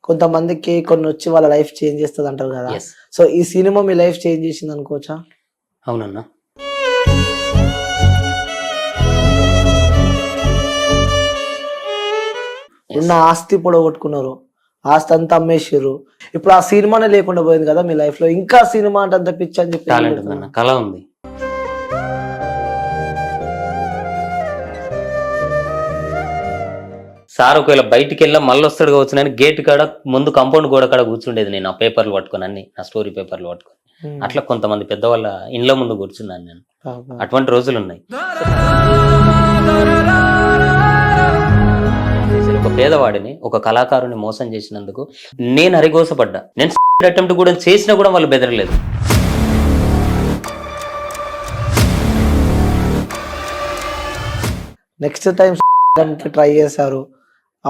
కొంతమందికి కొన్ని వచ్చి వాళ్ళ లైఫ్ చేంజ్ చేస్తుంది అంటారు కదా. ఎస్ సో ఈ సినిమా మీ లైఫ్ చేంజ్ చేసింది అనుకోవచ్చా? అవునన్నా. ఉన్న ఆస్తి పొడగొట్టుకున్నారు, ఆస్తి అంతా అమ్మేసారు. ఇప్పుడు ఆ సినిమానే లేకుండా పోయింది కదా మీ లైఫ్ లో. ఇంకా సినిమా అంటే అంత పిచ్చి అని చెప్పి టాలెంట్ ఉందన్న, కళ ఉంది. సార్ ఒకవేళ బయటికి వెళ్ళా మళ్ళీ వస్తాడు కావచ్చు అని గేట్ కాడ ముందు కాంపౌండ్ గోడ కాడ కూర్చుండేది నేను, ఆ పేపర్లు పట్టుకొని, అన్ని నా స్టోరీ పేపర్లు పట్టుకొని. అట్లా కొంతమంది పెద్దవాళ్ళ ఇండ్ల ముందు కూర్చున్నాను నేను. అటువంటి రోజులు ఉన్నాయి. ఒక పేదవాడిని, ఒక కళాకారుని మోసం చేసినందుకు నేను అరిగోసపడ్డా. నేను అటెంప్ట్ కూడా చేసినా కూడా వాళ్ళు బెదరలేదు. నెక్స్ట్ టైం ట్రై చేశారు,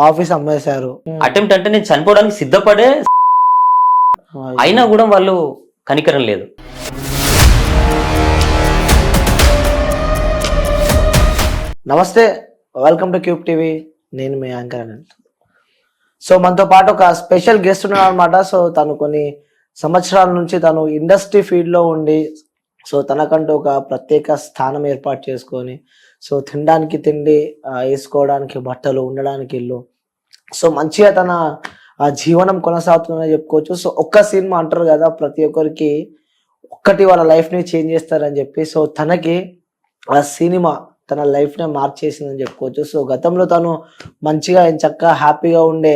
ఆఫీస్ అమ్మేశారు. అటెంప్ట్ అంటే నేను చనిపోవడానికి సిద్ధపడే, అయినా కూడా వాళ్ళు కనికరం లేదు. నమస్తే, వెల్కమ్ టు క్యూబ్ టీవీ. నేను మీ యాంకర్ అనంత్. సో మనతో పాటు ఒక స్పెషల్ గెస్ట్ ఉన్నారు అనమాట. సో తను కొన్ని సంవత్సరాల నుంచి తను ఇండస్ట్రీ ఫీల్డ్లో ఉండి, సో తనకంటూ ఒక ప్రత్యేక స్థానం ఏర్పాటు చేసుకొని, సో తినడానికి తిండి, వేసుకోవడానికి బట్టలు, ఉండడానికి ఇల్లు, సో మంచిగా తన జీవనం కొనసాగుతుందని చెప్పుకోవచ్చు. సో ఒక్క సినిమా అంటారు కదా, ప్రతి ఒక్కరికి ఒక్కటి వాళ్ళ లైఫ్ని చేంజ్ చేస్తారని చెప్పి. సో తనకి ఆ సినిమా తన లైఫ్ని మార్చేసిందని చెప్పుకోవచ్చు. సో గతంలో తను మంచిగా చక్కగా హ్యాపీగా ఉండే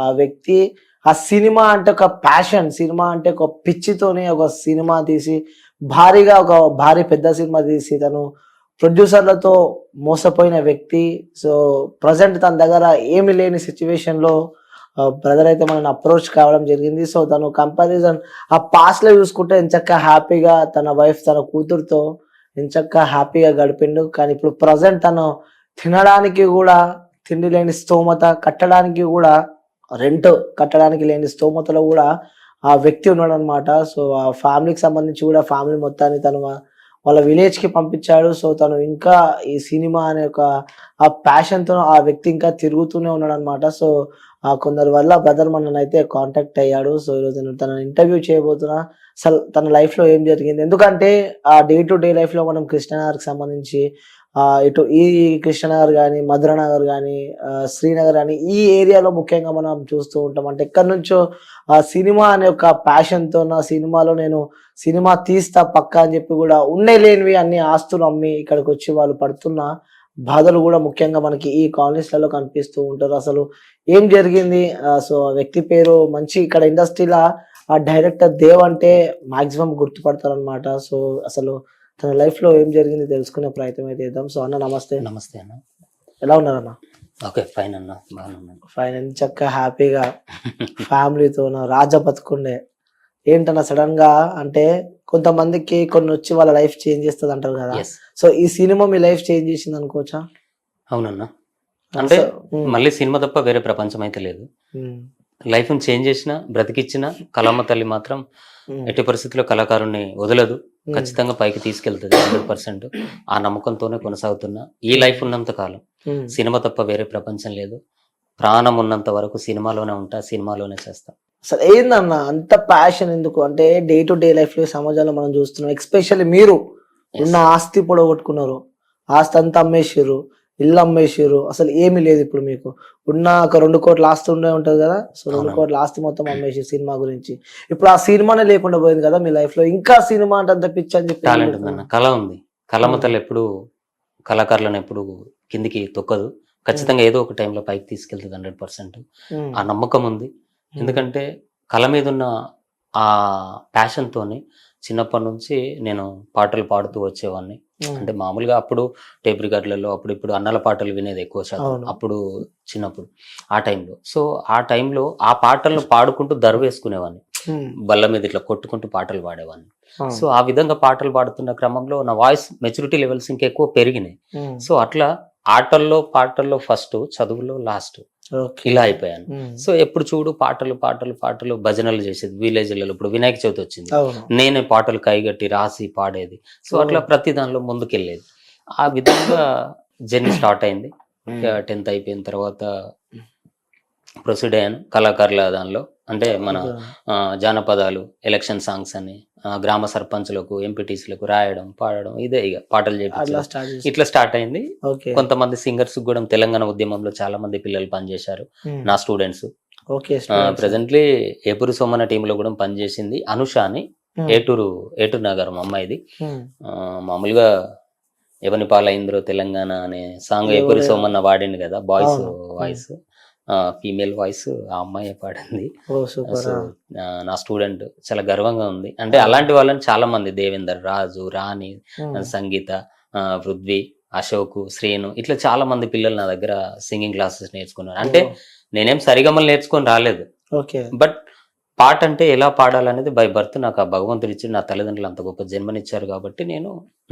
ఆ వ్యక్తి ఆ సినిమా అంటే ఒక ప్యాషన్, సినిమా అంటే ఒక పిచ్చితోనే ఒక సినిమా తీసి, భారీగా ఒక భారీ పెద్ద సినిమా తీసి తను ప్రొడ్యూసర్లతో మోసపోయిన వ్యక్తి. సో ప్రజెంట్ తన దగ్గర ఏమి లేని సిచ్యువేషన్లో బ్రదర్ అయితే మనల్ని అప్రోచ్ కావడం జరిగింది. సో తను కంపారిజన్ ఆ పాస్ట్లో చూసుకుంటే ఎంచక్క హ్యాపీగా తన వైఫ్, తన కూతురుతో ఎంచక్క హ్యాపీగా గడిపిండు. కానీ ఇప్పుడు ప్రజెంట్ తను తినడానికి కూడా తిండి లేని స్తోమత, కట్టడానికి కూడా రెంట్ కట్టడానికి లేని స్తోమతలో కూడా ఆ వ్యక్తి ఉన్నాడు అనమాట. సో ఆ ఫ్యామిలీకి సంబంధించి కూడా ఫ్యామిలీ మొత్తాన్ని తను వాళ్ళ విలేజ్కి పంపించాడు. సో తను ఇంకా ఈ సినిమా అనే ఒక ఆ ప్యాషన్తో ఆ వ్యక్తి ఇంకా తిరుగుతూనే ఉన్నాడు అనమాట. సో కొందరి వల్ల బ్రదర్ మనల్ని అయితే కాంటాక్ట్ అయ్యాడు. సో ఈరోజు నేను తనని ఇంటర్వ్యూ చేయబోతున్నా. అసలు తన లైఫ్లో ఏం జరిగింది, ఎందుకంటే ఆ డే టు డే లైఫ్లో మనం కృష్ణనగర్కి సంబంధించి ఇటు ఈ కృష్ణనగర్ కానీ, మధురనగర్ కానీ, శ్రీనగర్ కానీ ఈ ఏరియాలో ముఖ్యంగా మనం చూస్తూ ఉంటాం. అంటే ఎక్కడి నుంచో ఆ సినిమా అనే ఒక ప్యాషన్తో నా సినిమాలో నేను సినిమా తీస్తా పక్కా అని చెప్పి కూడా లేనివి అన్ని ఆస్తులు అమ్మి ఇక్కడికి వచ్చి వాళ్ళు పడుతున్న బాధలు కూడా ముఖ్యంగా మనకి ఈ కాలనీస్లలో కనిపిస్తూ ఉంటారు. అసలు ఏం జరిగింది? సో వ్యక్తి పేరు మంచి ఇక్కడ ఇండస్ట్రీలో ఆ డైరెక్టర్ దేవ్ అంటే మాక్సిమం గుర్తుపడతారు అనమాట. సో అసలు తన లైఫ్ లో ఏం జరిగింది తెలుసుకునే ప్రయత్నం అయితే చేద్దాం. సో అన్న నమస్తే. నమస్తే అన్న, ఎలా ఉన్నారన్న? ఓకే ఫైన్ అన్న, బాగున్నాను. ఫైన్, చక్కగా హ్యాపీగా ఫ్యామిలీతో రాజా బతుకుండే. ఏంటన్నా సడన్ గా అంటే కొంతమందికి కొన్ని వచ్చి వాళ్ళ లైఫ్ చేంజ్ చేస్తుంది అంటారు కదా. సో ఈ సినిమా మీ లైఫ్ చేంజ్ చేసింది అనుకోవచ్చా? అవునన్నా, అంటే మళ్ళీ సినిమా తప్ప వేరే ప్రపంచం అయితే లేదు. లైఫ్ ని చేంజ్ చేసిన, బ్రతికిచ్చిన కళమ్మ తల్లి మాత్రం ఎట్టి పరిస్థితుల్లో కళాకారుని వదలదు, ఖచ్చితంగా పైకి తీసుకెళ్తుంది 100%. ఆ నమ్మకంతోనే కొనసాగుతున్నా. ఈ లైఫ్ ఉన్నంత కాలం సినిమా తప్ప వేరే ప్రపంచం లేదు. ప్రాణం ఉన్నంత వరకు సినిమాలోనే ఉంటా, సినిమాలోనే చేస్తా. అసలు ఏందన్న అంత ప్యాషన్ ఎందుకు? అంటే డే టు డే లైఫ్ లో సమాజంలో మనం చూస్తున్నాం, ఎక్స్పెషల్లీ మీరు ఉన్న ఆస్తి పొడగొట్టుకున్నారు, ఆస్తి అంతా అమ్మేసారు, ఇల్లు అమ్మేసారు, అసలు ఏమీ లేదు. ఇప్పుడు మీకు ఉన్న ఒక 2 కోట్ల ఆస్తి ఉండే ఉంటది కదా. సో 2 కోట్ల ఆస్తి మొత్తం అమ్మేసి సినిమా గురించి. ఇప్పుడు ఆ సినిమానే లేకుండా పోయింది కదా మీ లైఫ్ లో. ఇంకా సినిమా అంటే అంత పిచ్చి అని చెప్పి. టాలెంట్ ఉందన్న, కళ ఉంది. కళమ్మ తల్లి ఎప్పుడు కళాకారులను ఎప్పుడు కిందికి తొక్కదు, ఖచ్చితంగా ఏదో ఒక టైంలో పైకి తీసుకెళ్తుంది 100%. ఆ నమ్మకం ఉంది. ఎందుకంటే కళ మీద ఉన్న ఆ ప్యాషన్ తోని చిన్నప్పటి నుంచి నేను పాటలు పాడుతూ వచ్చేవాడిని. అంటే మామూలుగా అప్పుడు టేప్ రికార్డులలో అప్పుడు ఇప్పుడు అన్నల పాటలు వినేది ఎక్కువ శాతం అప్పుడు చిన్నప్పుడు ఆ టైంలో. సో ఆ టైంలో ఆ పాటలను పాడుకుంటూ దర్వేసుకునేవాడిని, బల్ల మీద ఇట్లా కొట్టుకుంటూ పాటలు పాడేవాడిని. సో ఆ విధంగా పాటలు పాడుతున్న క్రమంలో నా వాయిస్ మెచ్యూరిటీ లెవెల్స్ ఇంకా ఎక్కువ పెరిగినాయి. సో అట్లా ఆటల్లో పాటల్లో ఫస్ట్, చదువులో లాస్ట్, ఇలా అయిపోయాను. సో ఎప్పుడు చూడు పాటలు పాటలు పాటలు, భజనలు చేసేది విలేజ్లలో. ఇప్పుడు వినాయక చవితి వచ్చింది, నేనే పాటలు కైగట్టి రాసి పాడేది. సో అట్లా ప్రతి దానిలో ముందుకెళ్ళేది. ఆ విధంగా జర్నీ స్టార్ట్ అయింది. 10th అయిపోయిన తర్వాత ప్రొసీడ్ అయ్యాను కళాకారుల దానిలో. అంటే మన Okay. జానపదాలు, ఎలక్షన్ సాంగ్స్ అని, గ్రామ సర్పంచులకు, ఎంపీటీసీలకు రాయడం, పాడడం, ఇదే ఇక పాటలు అట్లా చేయించడం, స్టార్ట్ చేసి ఇట్లా స్టార్ట్ అయింది. ఓకే. కొంతమంది సింగర్స్ కూడా తెలంగాణ ఉద్యమంలో చాలా మంది పిల్లలు పనిచేశారు, నా students. Okay. Presently Epuru Somanna టీంలో కూడా పనిచేసింది అనుష అని, ఏటూరు నగరం అమ్మాయిది. మామూలుగా ఎవని పాలైంద్రో తెలంగాణ అనే సాంగ్ ఏపూరి సోమన్న వాడింది కదా, బాయ్స్ వాయిస్, ఫీమేల్ వాయిస్ ఆ అమ్మాయి పాడింది. ఓ సూపర్. సో నా స్టూడెంట్, చాలా గర్వంగా ఉంది. అంటే అలాంటి వాళ్ళని చాలా మంది, దేవేందర్, రాజు, రాణి, సంగీత, పృథ్వీ, అశోక్, శ్రీను, ఇట్లా చాలా మంది పిల్లలు నా దగ్గర సింగింగ్ క్లాసెస్ నేర్చుకున్నారు. అంటే నేనేం సరిగమలు నేర్చుకొని రాలేదు, ఓకే. బట్ పాట అంటే ఎలా పాడాలనేది బై బర్త్ నాకు ఆ భగవంతుడు ఇచ్చి, నా తల్లిదండ్రులు అంత గొప్ప జన్మనిచ్చారు కాబట్టి నేను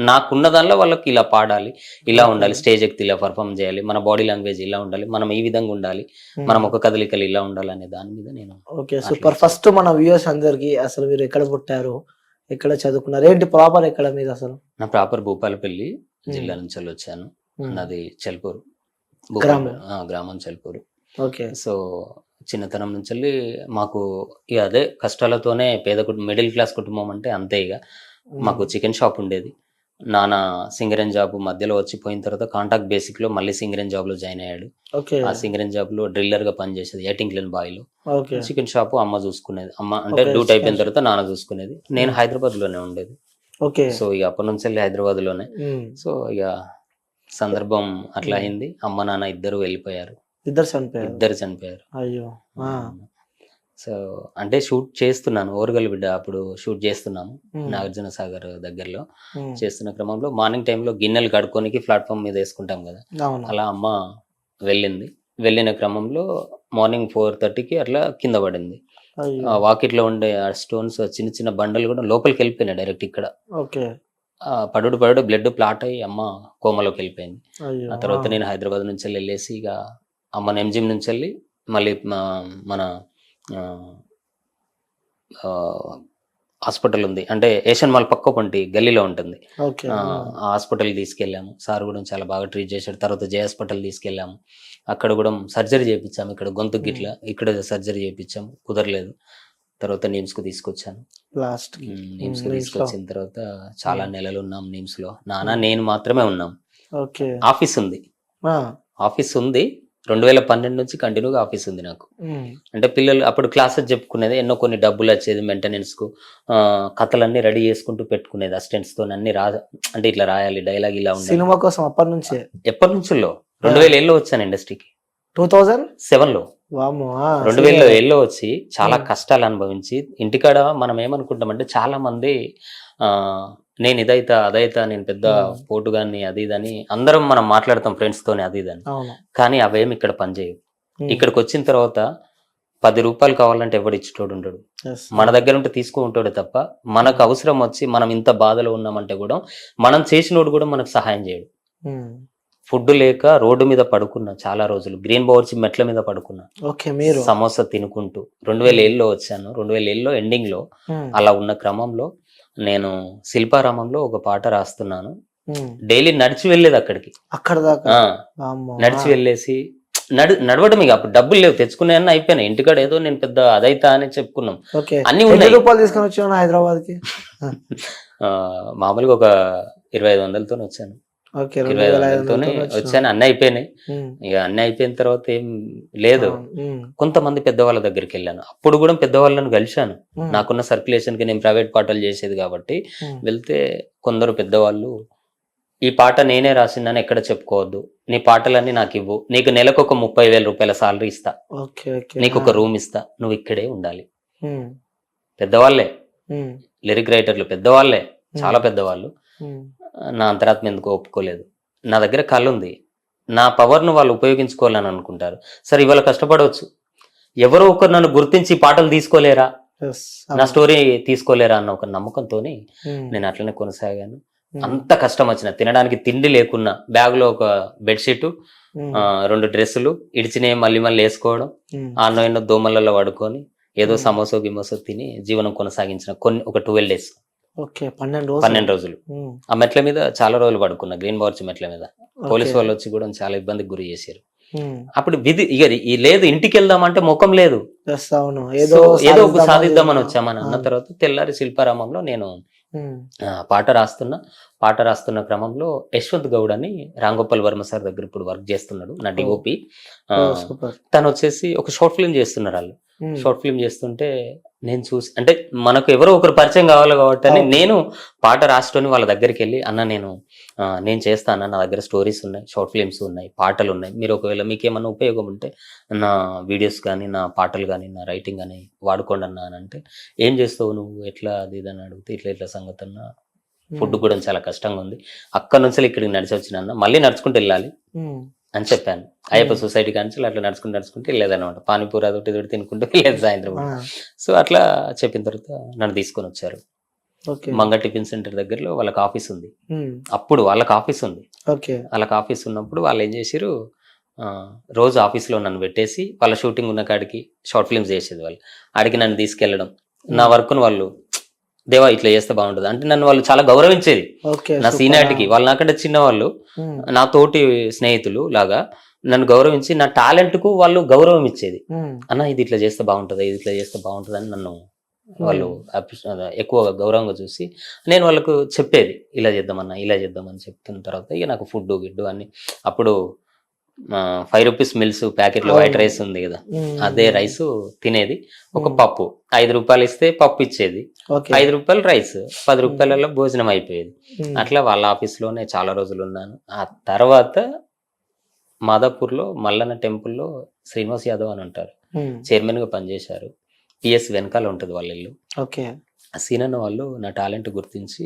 నాకున్న దానిలో వాళ్ళకి ఇలా పాడాలి, ఇలా ఉండాలి, స్టేజ్ ఎక్కి ఇలా పర్ఫామ్ చేయాలి, మన బాడీ లాంగ్వేజ్ ఇలా ఉండాలి, మనం ఈ విధంగా ఉండాలి, మన ముఖ కదలికలు ఇలా ఉండాలి అనే దాని మీద నేను. Okay super. ఫస్ట్ మన వ్యూయర్స్ అందరికి అసలు మీరు ఎక్కడ పుట్టారు, ఎక్కడ చదువుకున్నారు, ఏంటి ప్రాపర్ ఎక్కడ మీద అసలు? నా ప్రాపర్ భూపాలపల్లి జిల్లా నుంచి వచ్చాను. నాది చెల్పూరు గ్రామం చెల్పూరు. ఓకే. సో చిన్నతనం నుంచి మాకు ఇక అదే కష్టాలతోనే, పేద కుటుంబం, మిడిల్ క్లాస్ కుటుంబం అంటే అంతే. ఇక మాకు చికెన్ షాప్ ఉండేది. నాన్న సింగరేన్ జాబ్ మధ్యలో వచ్చిపోయిన తర్వాత కాంట్రాక్ట్ బేసిక్ లో మళ్ళీ సింగరేన్ జాబ్ లో జాయిన్ అయ్యాడు. ఆ సింగరేన్ జాబ్ లో డ్రిల్లర్ గా పనిచేసేది, 18 క్లీన్ బాయ్ లో. చికెన్ షాప్ అమ్మ చూసుకునేది. అమ్మ అంటే డ్యూటీ అయిపోయిన తర్వాత నాన్న చూసుకునేది. నేను హైదరాబాద్ లోనే ఉండేది. సో ఇక అప్పటి నుంచి వెళ్ళి హైదరాబాద్ లోనే. సో ఇక సందర్భం అట్లా అయింది, అమ్మ నాన్న ఇద్దరు వెళ్ళిపోయారు. ఇద్దరు చనిపోయారు. అయ్యో. సో అంటే షూట్ చేస్తున్నాను, ఓరుగల్ బిడ్డ అప్పుడు షూట్ చేస్తున్నాము నాగార్జున సాగర్ దగ్గరలో. చేస్తున్న క్రమంలో మార్నింగ్ టైంలో గిన్నెలు కడుక్కోనికి ప్లాట్ఫామ్ మీద వేసుకుంటాం కదా, అలా అమ్మ వెళ్ళిన క్రమంలో మార్నింగ్ 4:30కి అట్లా కింద పడింది. వాకిట్లో ఉండే ఆ స్టోన్స్, చిన్న చిన్న బండలు కూడా లోపలికి వెళ్ళిపోయినాయి డైరెక్ట్ ఇక్కడ. పడుడు బ్లడ్ ప్లాట్ అయ్యి అమ్మ కోమలోకి వెళ్ళిపోయింది. ఆ తర్వాత నేను హైదరాబాద్ నుంచి వెళ్ళేసి ఇక అమ్మని ఎంజిఎం నుంచి వెళ్ళి మళ్ళీ మన హాస్పిటల్ ఉంది, అంటే ఏషియన్ మాల్ పక్క పంటి గల్లీలో ఉంటుంది, ఆ హాస్పిటల్ తీసుకెళ్ళాము. సార్ కూడా చాలా బాగా ట్రీట్ చేశాడు. తర్వాత జే హాస్పిటల్ తీసుకెళ్ళాము, అక్కడ కూడా సర్జరీ చేయించాము. ఇక్కడ గొంతు గిట్ల ఇక్కడ సర్జరీ చేయించాము, కుదరలేదు. తర్వాత నిమ్స్ కు తీసుకొచ్చాను. నిమ్స్ కు తీసుకొచ్చిన తర్వాత చాలా నెలలు ఉన్నాం నిమ్స్ లో. నాన్న నేను మాత్రమే ఉన్నాం. ఆఫీస్ ఉంది 2012 నుంచి కంటిన్యూగా ఆఫీస్ ఉంది నాకు. అంటే పిల్లలు అప్పుడు క్లాసెస్ చెప్పుకునేది, ఎన్నో కొన్ని డబ్బులు వచ్చేది మెయింటెనెన్స్ కు, కథలన్నీ రెడీ చేసుకుంటూ పెట్టుకునేది అసిస్టెంట్స్ తో. అన్ని అంటే ఇట్లా రాయాలి, డైలాగ్ ఇలా ఉంది. సినిమా కోసం ఎప్పటి నుంచో 2007లో వచ్చాను ఇండస్ట్రీకి. 2007లో 2007లో వచ్చి చాలా కష్టాలు అనుభవించి ఇంటికాడ మనం ఏమనుకుంటామంటే, చాలా మంది నేను ఇదైతా అదైతా, నేను పెద్ద పోటుగాన్ని అది ఇదని అందరం మనం మాట్లాడతాం ఫ్రెండ్స్ తోని అది ఇదని, కానీ అవేమి ఇక్కడ పనిచేయవు. ఇక్కడికి వచ్చిన తర్వాత 10 రూపాయలు కావాలంటే ఎవడు ఇచ్చేటోడు ఉండడు, మన దగ్గర ఉంటే తీసుకుంటాడు తప్ప, మనకు అవసరం వచ్చి మనం ఇంత బాధలో ఉన్నామంటే కూడా మనం చేసినోడు కూడా మనకు సహాయం చేయడు. ఫుడ్ లేక రోడ్డు మీద పడుకున్నా చాలా రోజులు, గ్రీన్ బౌర్చి మెట్ల మీద పడుకున్నా సమోసా తినుకుంటూ. 2007లో వచ్చాను. 2007లో ఎండింగ్ లో అలా ఉన్న క్రమంలో నేను శిల్పారామంలో ఒక పాట రాస్తున్నాను. డైలీ నడిచి వెళ్ళేది అక్కడికి, నడిచి వెళ్ళేసి నడవడం. ఇక అప్పుడు డబ్బులు లేవు, తెచ్చుకునే అన్న అయిపోయినాయి. ఇంటికాడ ఏదో నేను పెద్ద అదైతా అని చెప్పుకున్నాం, అన్ని ఉన్నాయి. తీసుకొని వచ్చాను హైదరాబాద్ కి. మామూలుగా ఒక 2500తో వచ్చాను. 2500తోనే వచ్చాను. అన్నీ అయిపోయినాయి. ఇక అన్నీ అయిపోయిన తర్వాత ఏం లేదు. కొంతమంది పెద్దవాళ్ళ దగ్గరికి వెళ్ళాను. అప్పుడు కూడా పెద్దవాళ్ళని కలిశాను. నాకున్న సర్క్యులేషన్ కి, నేను ప్రైవేట్ పాటలు చేసేది కాబట్టి వెళ్తే కొందరు పెద్దవాళ్ళు, ఈ పాట నేనే రాసిందని ఎక్కడ చెప్పుకోవద్దు, నీ పాటలన్నీ నాకు ఇవ్వు, నీకు నెలకు ఒక 30,000 రూపాయల సాలరీ ఇస్తా, నీకు ఒక రూమ్ ఇస్తా, నువ్వు ఇక్కడే ఉండాలి. పెద్దవాళ్ళే, లిరిక్ రైటర్లు పెద్దవాళ్ళే, చాలా పెద్దవాళ్ళు. నా అంతరాత్మ ఎందుకు ఒప్పుకోలేదు. నా దగ్గర కళ ఉంది, నా పవర్ను వాళ్ళు ఉపయోగించుకోవాలని అనుకుంటారు. సరే ఇవాళ కష్టపడవచ్చు, ఎవరో ఒకరు నన్ను గుర్తించి పాటలు తీసుకోలేరా, నా స్టోరీ తీసుకోలేరా అన్న ఒక నమ్మకంతో నేను అట్లనే కొనసాగాను. అంత కష్టం వచ్చిన, తినడానికి తిండి లేకున్నా బ్యాగ్ లో ఒక బెడ్షీట్, 2 డ్రెస్సులు ఇడిచినే మళ్ళీ వేసుకోవడం, ఆన్నో ఎన్నో దోమలలో పడుకొని ఏదో సమోసో గిమోసో తిని జీవనం కొనసాగించిన ఒక 12 days. 12 రోజులు ఆ మెట్ల మీద చాలా రోజులు పడుకున్నా, గ్రీన్ బౌర్చి మెట్ల మీద. పోలీసు వాళ్ళు వచ్చి కూడా చాలా ఇబ్బందికి గురి చేశారు. అప్పుడు విధి ఇక ఈ లేదు ఇంటికి వెళ్దామంటే ముఖం లేదు. Yes, అవును. సో ఏదో ఏదో ఒక సాధిద్దామని సాధిద్దామని ఆ, వచ్చామని అన్న అవును. తర్వాత తెల్లారి శిల్పారామంలో నేను ఉమ్, పాట రాస్తున్న క్రమంలో యశ్వంత్ గౌడ్ అని రాంగోపాల్ వర్మ సార్ దగ్గర ఇప్పుడు వర్క్ చేస్తున్నాడు, నా ఓ, డిఓపి. ఓ, సూపర్. తను వచ్చేసి ఒక షార్ట్ ఫిల్మ్ చేస్తున్నారు వాళ్ళు. షార్ట్ ఫిల్మ్ చేస్తుంటే నేను చూసి, అంటే మనకు ఎవరో ఒకరు పరిచయం కావాలి కాబట్టి అని అవును. నేను పాట రాసుకొని వాళ్ళ దగ్గరికి వెళ్ళి, అన్న నేను చేస్తాను, నా దగ్గర స్టోరీస్ ఉన్నాయి, షార్ట్ ఫిల్మ్స్ ఉన్నాయి, పాటలు ఉన్నాయి, మీరు ఒకవేళ మీకు ఏమన్నా ఉపయోగం ఉంటే నా వీడియోస్ కానీ నా పాటలు కానీ నా రైటింగ్ కానీ వాడుకోండి అన్న అని అంటే, ఏం చేస్తావు నువ్వు, ఎట్లా అది ఇది అని అడిగితే, ఇట్లా సంగతి అన్న, ఫుడ్ కూడా చాలా కష్టంగా ఉంది, అక్కడ నుంచి ఇక్కడికి నడిచి వచ్చిన అన్న, మళ్ళీ నడుచుకుంటూ వెళ్ళాలి అని చెప్పాను. అయ్యప్ప సొసైటీ కానీ అట్లా నడుచుకుంటూ వెళ్ళేదన్నమాట. పానీపూరి అదొకటి ఇదొకటి తినుకుంటూ వెళ్ళేది సాయంత్రం. సో అట్లా చెప్పిన తర్వాత నన్ను తీసుకొని వచ్చారు. మంగ టిఫిన్ సెంటర్ దగ్గరలో వాళ్ళకి ఆఫీస్ ఉంది. అప్పుడు వాళ్ళకి ఆఫీస్ ఉంది. వాళ్ళకి ఆఫీస్ ఉన్నప్పుడు వాళ్ళు ఏం చేసారు, రోజు ఆఫీస్లో నన్ను పెట్టేసి వాళ్ళ షూటింగ్ ఉన్న కాడికి షార్ట్ ఫిల్మ్స్ చేసేది వాళ్ళు. ఆడికి నన్ను తీసుకెళ్ళడం, నా వర్క్ను వాళ్ళు దేవా ఇట్లా చేస్తే బాగుంటుంది అంటే నన్ను వాళ్ళు చాలా గౌరవించేది. నా సీనియారిటీకి వాళ్ళు నాకంటే చిన్నవాళ్ళు, నా తోటి స్నేహితులు లాగా నన్ను గౌరవించి నా టాలెంట్ కు వాళ్ళు గౌరవం ఇచ్చేది. అన్న ఇది ఇట్లా చేస్తే బాగుంటుంది, ఇది ఇట్లా చేస్తే బాగుంటుంది అని నన్ను వాళ్ళు ఎక్కువ గౌరవంగా చూసి నేను వాళ్ళకు చెప్పేది, ఇలా చేద్దామన్నా ఇలా చేద్దామని చెప్తున్న తర్వాత ఇక నాకు ఫుడ్ గిడ్డు అన్ని, అప్పుడు 5 రూపీస్ మిల్స్ ప్యాకెట్ లో వైట్ రైస్ ఉంది కదా, అదే రైస్ తినేది. ఒక పప్పు 5 రూపాయలు ఇస్తే పప్పు ఇచ్చేది, 5 రూపాయలు రైస్, 10 రూపాయలలో భోజనం అయిపోయేది. అట్లా వాళ్ళ ఆఫీస్ లోనే చాలా రోజులు ఉన్నాను. ఆ తర్వాత మాదాపూర్ లో మల్లన్న టెంపుల్లో శ్రీనివాస్ యాదవ్ అని ఉంటారు, చైర్మన్ గా పనిచేశారు. పిఎస్ వెనకాల ఉంటుంది వాళ్ళ ఇల్లు. సీనన్న వాళ్ళు నా టాలెంట్ గుర్తించి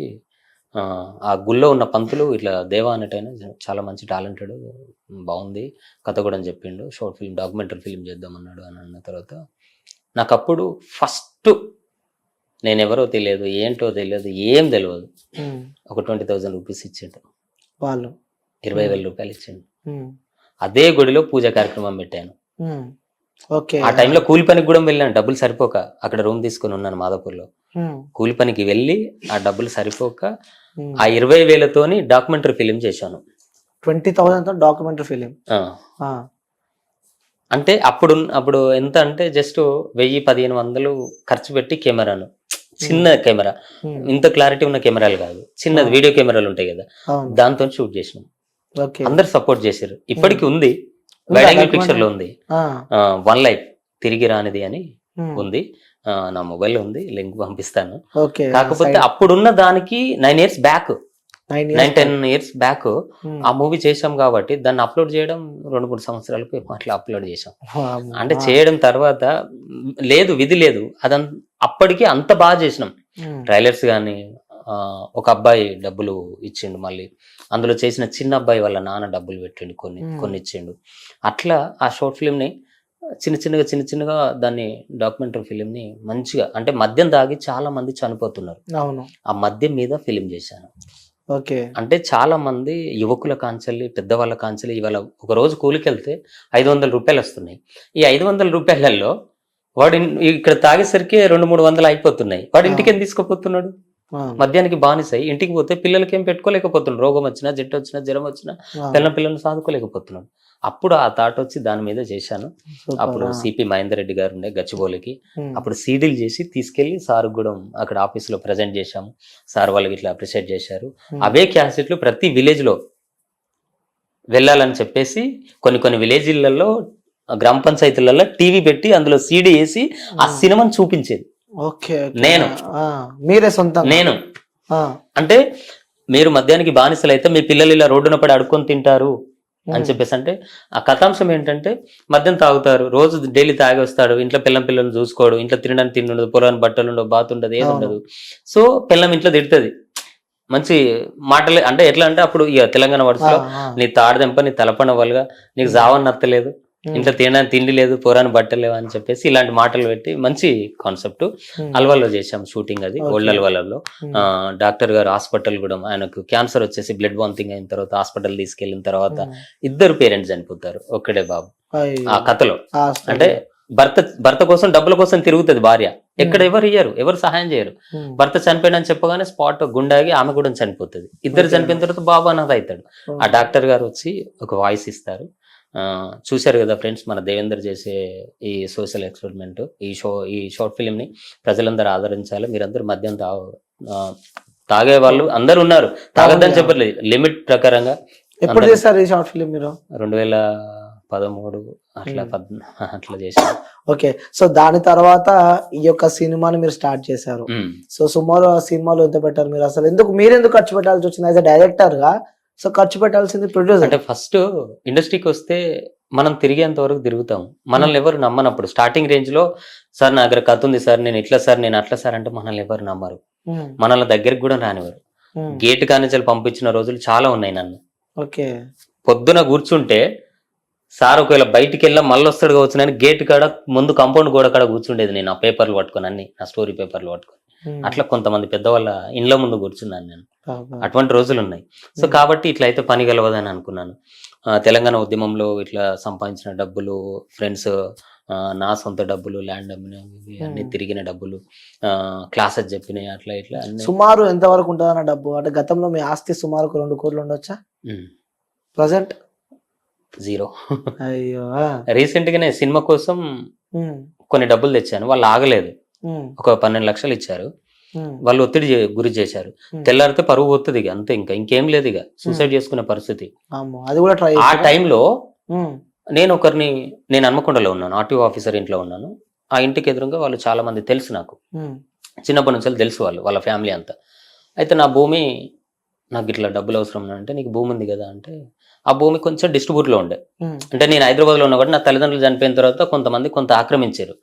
ఆ గుళ్ళో ఉన్న పంతులు ఇట్లా దేవా అన్నట్టయినా చాలా మంచి టాలెంటెడ్, బాగుంది కథ కూడా అని చెప్పిండు, షార్ట్ ఫిల్మ్ డాక్యుమెంటరీ ఫిల్మ్ చేద్దామన్నాడు అని అన్న తర్వాత నాకు అప్పుడు ఫస్ట్ నేను ఎవరో తెలియదు, ఏంటో తెలియదు, ఏం తెలియదు, ఒక 20,000 రూపీస్ ఇచ్చిండు వాళ్ళు, 20,000 రూపాయలు ఇచ్చిండు. అదే గుడిలో పూజ కార్యక్రమం పెట్టాను. ఆ టైంలో కూలి పనికి కూడా వెళ్ళాను, డబ్బులు సరిపోక అక్కడ రూమ్ తీసుకుని ఉన్నాను మాదాపూర్లో. కూలి పనికి వెళ్ళి ఆ డబ్బులు సరిపోక ఆ 20,000తోని డాక్యుమెంటరీ ఫిలిం చేశాను. 20,000తో డాక్యుమెంటరీ ఫిలిం అంటే అప్పుడు ఎంత అంటే జస్ట్ 1,000-1,500 ఖర్చు పెట్టి కెమెరాను, చిన్న కెమెరా, ఇంత క్లారిటీ ఉన్న కెమెరాలు కాదు, చిన్నది వీడియో కెమెరాలు ఉంటాయి కదా, దాంతో షూట్ చేసినాం. అందరు సపోర్ట్ చేశారు. ఇప్పటికి ఉంది, వైడ్ యాంగిల్ పిక్చర్ లో ఉంది, 1 లైఫ్ తిరిగి రానిది అని ఉంది, నా మొబైల్ ఉంది, లింక్ పంపిస్తాను. కాకపోతే అప్పుడున్న దానికి 9 ఇయర్స్ బ్యాక్, 9-10 ఇయర్స్ బ్యాక్ ఆ మూవీ చేసాం కాబట్టి దాన్ని అప్లోడ్ చేయడం 2-3 సంవత్సరాలకు అట్లా అప్లోడ్ చేసాం. అంటే చేయడం తర్వాత లేదు, విధి లేదు, అప్పటికి అంత బాగా చేసినాం. ట్రైలర్స్ కానీ ఒక అబ్బాయి డబ్బులు ఇచ్చిండు, మళ్ళీ అందులో చేసిన చిన్న అబ్బాయి వాళ్ళ నాన్న డబ్బులు పెట్టిండు, కొన్ని ఇచ్చిండు. అట్లా ఆ షార్ట్ ఫిల్మ్ ని చిన్న చిన్నగా దాన్ని డాక్యుమెంటరీ ఫిలిం ని మంచిగా, అంటే మద్యం తాగి చాలా మంది చనిపోతున్నారు, ఆ మద్యం మీద ఫిలిం చేశాను. అంటే చాలా మంది యువకుల కాంచెల్లి, పెద్దవాళ్ళ కాంచెల్లి ఇవాళ ఒక రోజు కూలికి వెళ్తే 500 రూపాయలు వస్తున్నాయి. ఈ 500 రూపాయలలో వాడు ఇక్కడ తాగేసరికి 200-300 అయిపోతున్నాయి. వాడు ఇంటికి ఏం తీసుకుపోతున్నాడు, మద్యానికి బానిసై ఇంటికి పోతే పిల్లలకి ఏం పెట్టుకోలేకపోతున్నాడు, రోగం వచ్చినా, జట్టు వచ్చినా, జ్వరం వచ్చినా పిల్లలను సాదుకోలేకపోతున్నాడు. అప్పుడు ఆ థాట్ వచ్చి దాని మీద చేశాను. అప్పుడు సిపి మహేందర్ రెడ్డి గారు ఉండే గచ్చిబౌలికి, అప్పుడు సీడీలు చేసి తీసుకెళ్లి సార్ కూడా అక్కడ ఆఫీస్ లో ప్రజెంట్ చేశాము. సార్ వాళ్ళకి ఇట్లా అప్రిషియేట్ చేశారు. అవే క్యాసెట్లు ప్రతి విలేజ్ లో వెళ్ళాలని చెప్పేసి కొన్ని విలేజ్లలో, గ్రామ పంచాయతీలలో టీవీ పెట్టి అందులో సీడీ వేసి ఆ సినిమాని చూపించేది నేను. అంటే మీరు మద్యానికి బానిసలు అయితే మీ పిల్లలు ఇలా రోడ్డున పడి అడుక్కొని తింటారు అని చెప్పేసి, అంటే ఆ కథాంశం ఏంటంటే మద్యం తాగుతారు, రోజు డైలీ తాగి వస్తాడు, ఇంట్లో పిల్లలను చూసుకోడు, ఇంట్లో తినడానికి తిండి ఉండదు, పొలాన్ని బట్టలు ఉండవు, బాత్ ఉండదు, ఏది ఉండదు. సో పిల్లం ఇంట్లో తిడుతుంది, మంచి మాటలే, అంటే ఎట్లా అంటే అప్పుడు ఇక తెలంగాణ వర్డ్స్లో నీ తాడదెంప, నీ తలపన వాళ్ళగా, నీకు జావని నత్తలేదు, ఇంట్లో తినడానికి తిండి లేదు, పోరాని బట్టలేవు అని చెప్పేసి ఇలాంటి మాటలు పెట్టి మంచి కాన్సెప్ట్. అల్వాల్లో చేశాం షూటింగ్, అది ఓల్డ్ అల్వాలలో. డాక్టర్ గారు హాస్పిటల్ కూడా, ఆయనకు క్యాన్సర్ వచ్చేసి బ్లడ్ వామిటింగ్ అయిన తర్వాత హాస్పిటల్ తీసుకెళ్లిన తర్వాత 2 పేరెంట్స్ చనిపోతారు, ఒక్కడే బాబు ఆ కథలో. అంటే భర్త కోసం డబ్బుల కోసం తిరుగుతుంది భార్య, ఎక్కడ ఎవరు సహాయం చేయరు. భర్త చనిపోయినని చెప్పగానే స్పాట్ గుండాగి ఆమె కూడా చనిపోతుంది. 2 చనిపోయిన తర్వాత బాబు అనాథ అవుతాడు. ఆ డాక్టర్ గారు వచ్చి ఒక వాయిస్ ఇస్తారు, చూశారు కదా ఫ్రెండ్స్, మన దేవేందర్ చేసే ఈ సోషల్ ఎక్స్పెరిమెంట్, ఈ షార్ట్ ఫిలిం ని ప్రజలందరూ ఆదరించాలి. మీరందరూ మద్యం తాగే వాళ్ళు అందరు ఉన్నారు, తాగద్దని చెప్పట్లేదు, లిమిట్ ప్రకారంగా. ఎప్పుడు చేస్తారు ఈ షార్ట్ ఫిలిం మీరు? 2013 అట్లా అట్లా చేశారు. ఓకే, సో దాని తర్వాత ఈ యొక్క సినిమాని మీరు స్టార్ట్ చేశారు. సో సుమారు ఆ సినిమాలో ఎంత పెట్టారు మీరు? అసలు మీరెందుకు ఖర్చు పెట్టాల్సి వచ్చింది యాజ్ అ డైరెక్టర్ గా? సో ఖర్చు పెట్టాల్సింది ప్రొడ్యూసర్. అంటే ఫస్ట్ ఇండస్ట్రీకి వస్తే మనం తిరిగేంత వరకు తిరుగుతాం, మనల్ని ఎవరు నమ్మనప్పుడు. స్టార్టింగ్ రేంజ్ లో సార్ నా దగ్గర కథ ఉంది సార్, నేను ఇట్లా సార్, నేను అట్లా సార్ అంటే మనల్ని ఎవరు నమ్మరు, మనల్ని దగ్గరికి కూడా రానివారు. గేట్ కానించాలి పంపించిన రోజులు చాలా ఉన్నాయి. నన్ను ఓకే పొద్దున కూర్చుంటే సార్ ఒకవేళ బయటికి వెళ్ళా మళ్ళీ వస్తాడు కావచ్చు అని గేట్ కాడ ముందు కాంపౌండ్ గోడ కాడ కూర్చుండేది నేను, ఆ పేపర్లు పట్టుకొని, అన్ని నా స్టోరీ పేపర్లు పట్టుకొని. అట్లా కొంతమంది పెద్దవాళ్ళ ఇండ్ల ముందు కూర్చున్నాను నేను, అటువంటి రోజులు ఉన్నాయి. సో కాబట్టి ఇట్లా అయితే పని గెలవదని అనుకున్నాను. తెలంగాణ ఉద్యమంలో ఇట్లా సంపాదించిన డబ్బులు, ఫ్రెండ్స్, నా సొంత డబ్బులు, ల్యాండ్ అమ్మినవి, అన్ని తిరిగిన డబ్బులు, క్లాసెస్ చెప్పినాయి, అట్లా ఇట్లా సుమారు ఎంత వరకు ఉంటుందన్న డబ్బు? అంటే గతంలో మీ ఆస్తి సుమారు 2 కోట్లు ఉండొచ్చా? ప్రజెంట్ 0. అయ్యో. రీసెంట్ గానే సినిమా కోసం కొన్ని డబ్బులు తెచ్చాను, వాళ్ళు ఆగలేదు. ఒక 12 లక్షలు ఇచ్చారు, వాళ్ళు ఒత్తిడి గురి చేశారు. తెల్లారితే పరువు పోతుంది ఇక, అంతే, ఇంకేం లేదు, ఇక సూసైడ్ చేసుకునే పరిస్థితి. అది కూడా ట్రై. ఆ టైంలో నేను హన్మకొండలో ఉన్నాను, ఆర్టీఓ ఆఫీసర్ ఇంట్లో ఉన్నాను. ఆ ఇంటికి ఎదురుగా వాళ్ళు చాలా మంది తెలుసు నాకు, చిన్నప్పటి నుంచి తెలుసు వాళ్ళ ఫ్యామిలీ అంతా. అయితే నా భూమి, నాకు ఇట్లా డబ్బులు అవసరం అంటే, నీకు భూమి ఉంది కదా అంటే, ఆ భూమి కొంచెం డిస్ట్రిబ్యూట్ లో ఉండే. అంటే నేను హైదరాబాద్ లో ఉన్నా కూడా నా తల్లిదండ్రులు చనిపోయిన తర్వాత కొంత ఆక్రమించారు,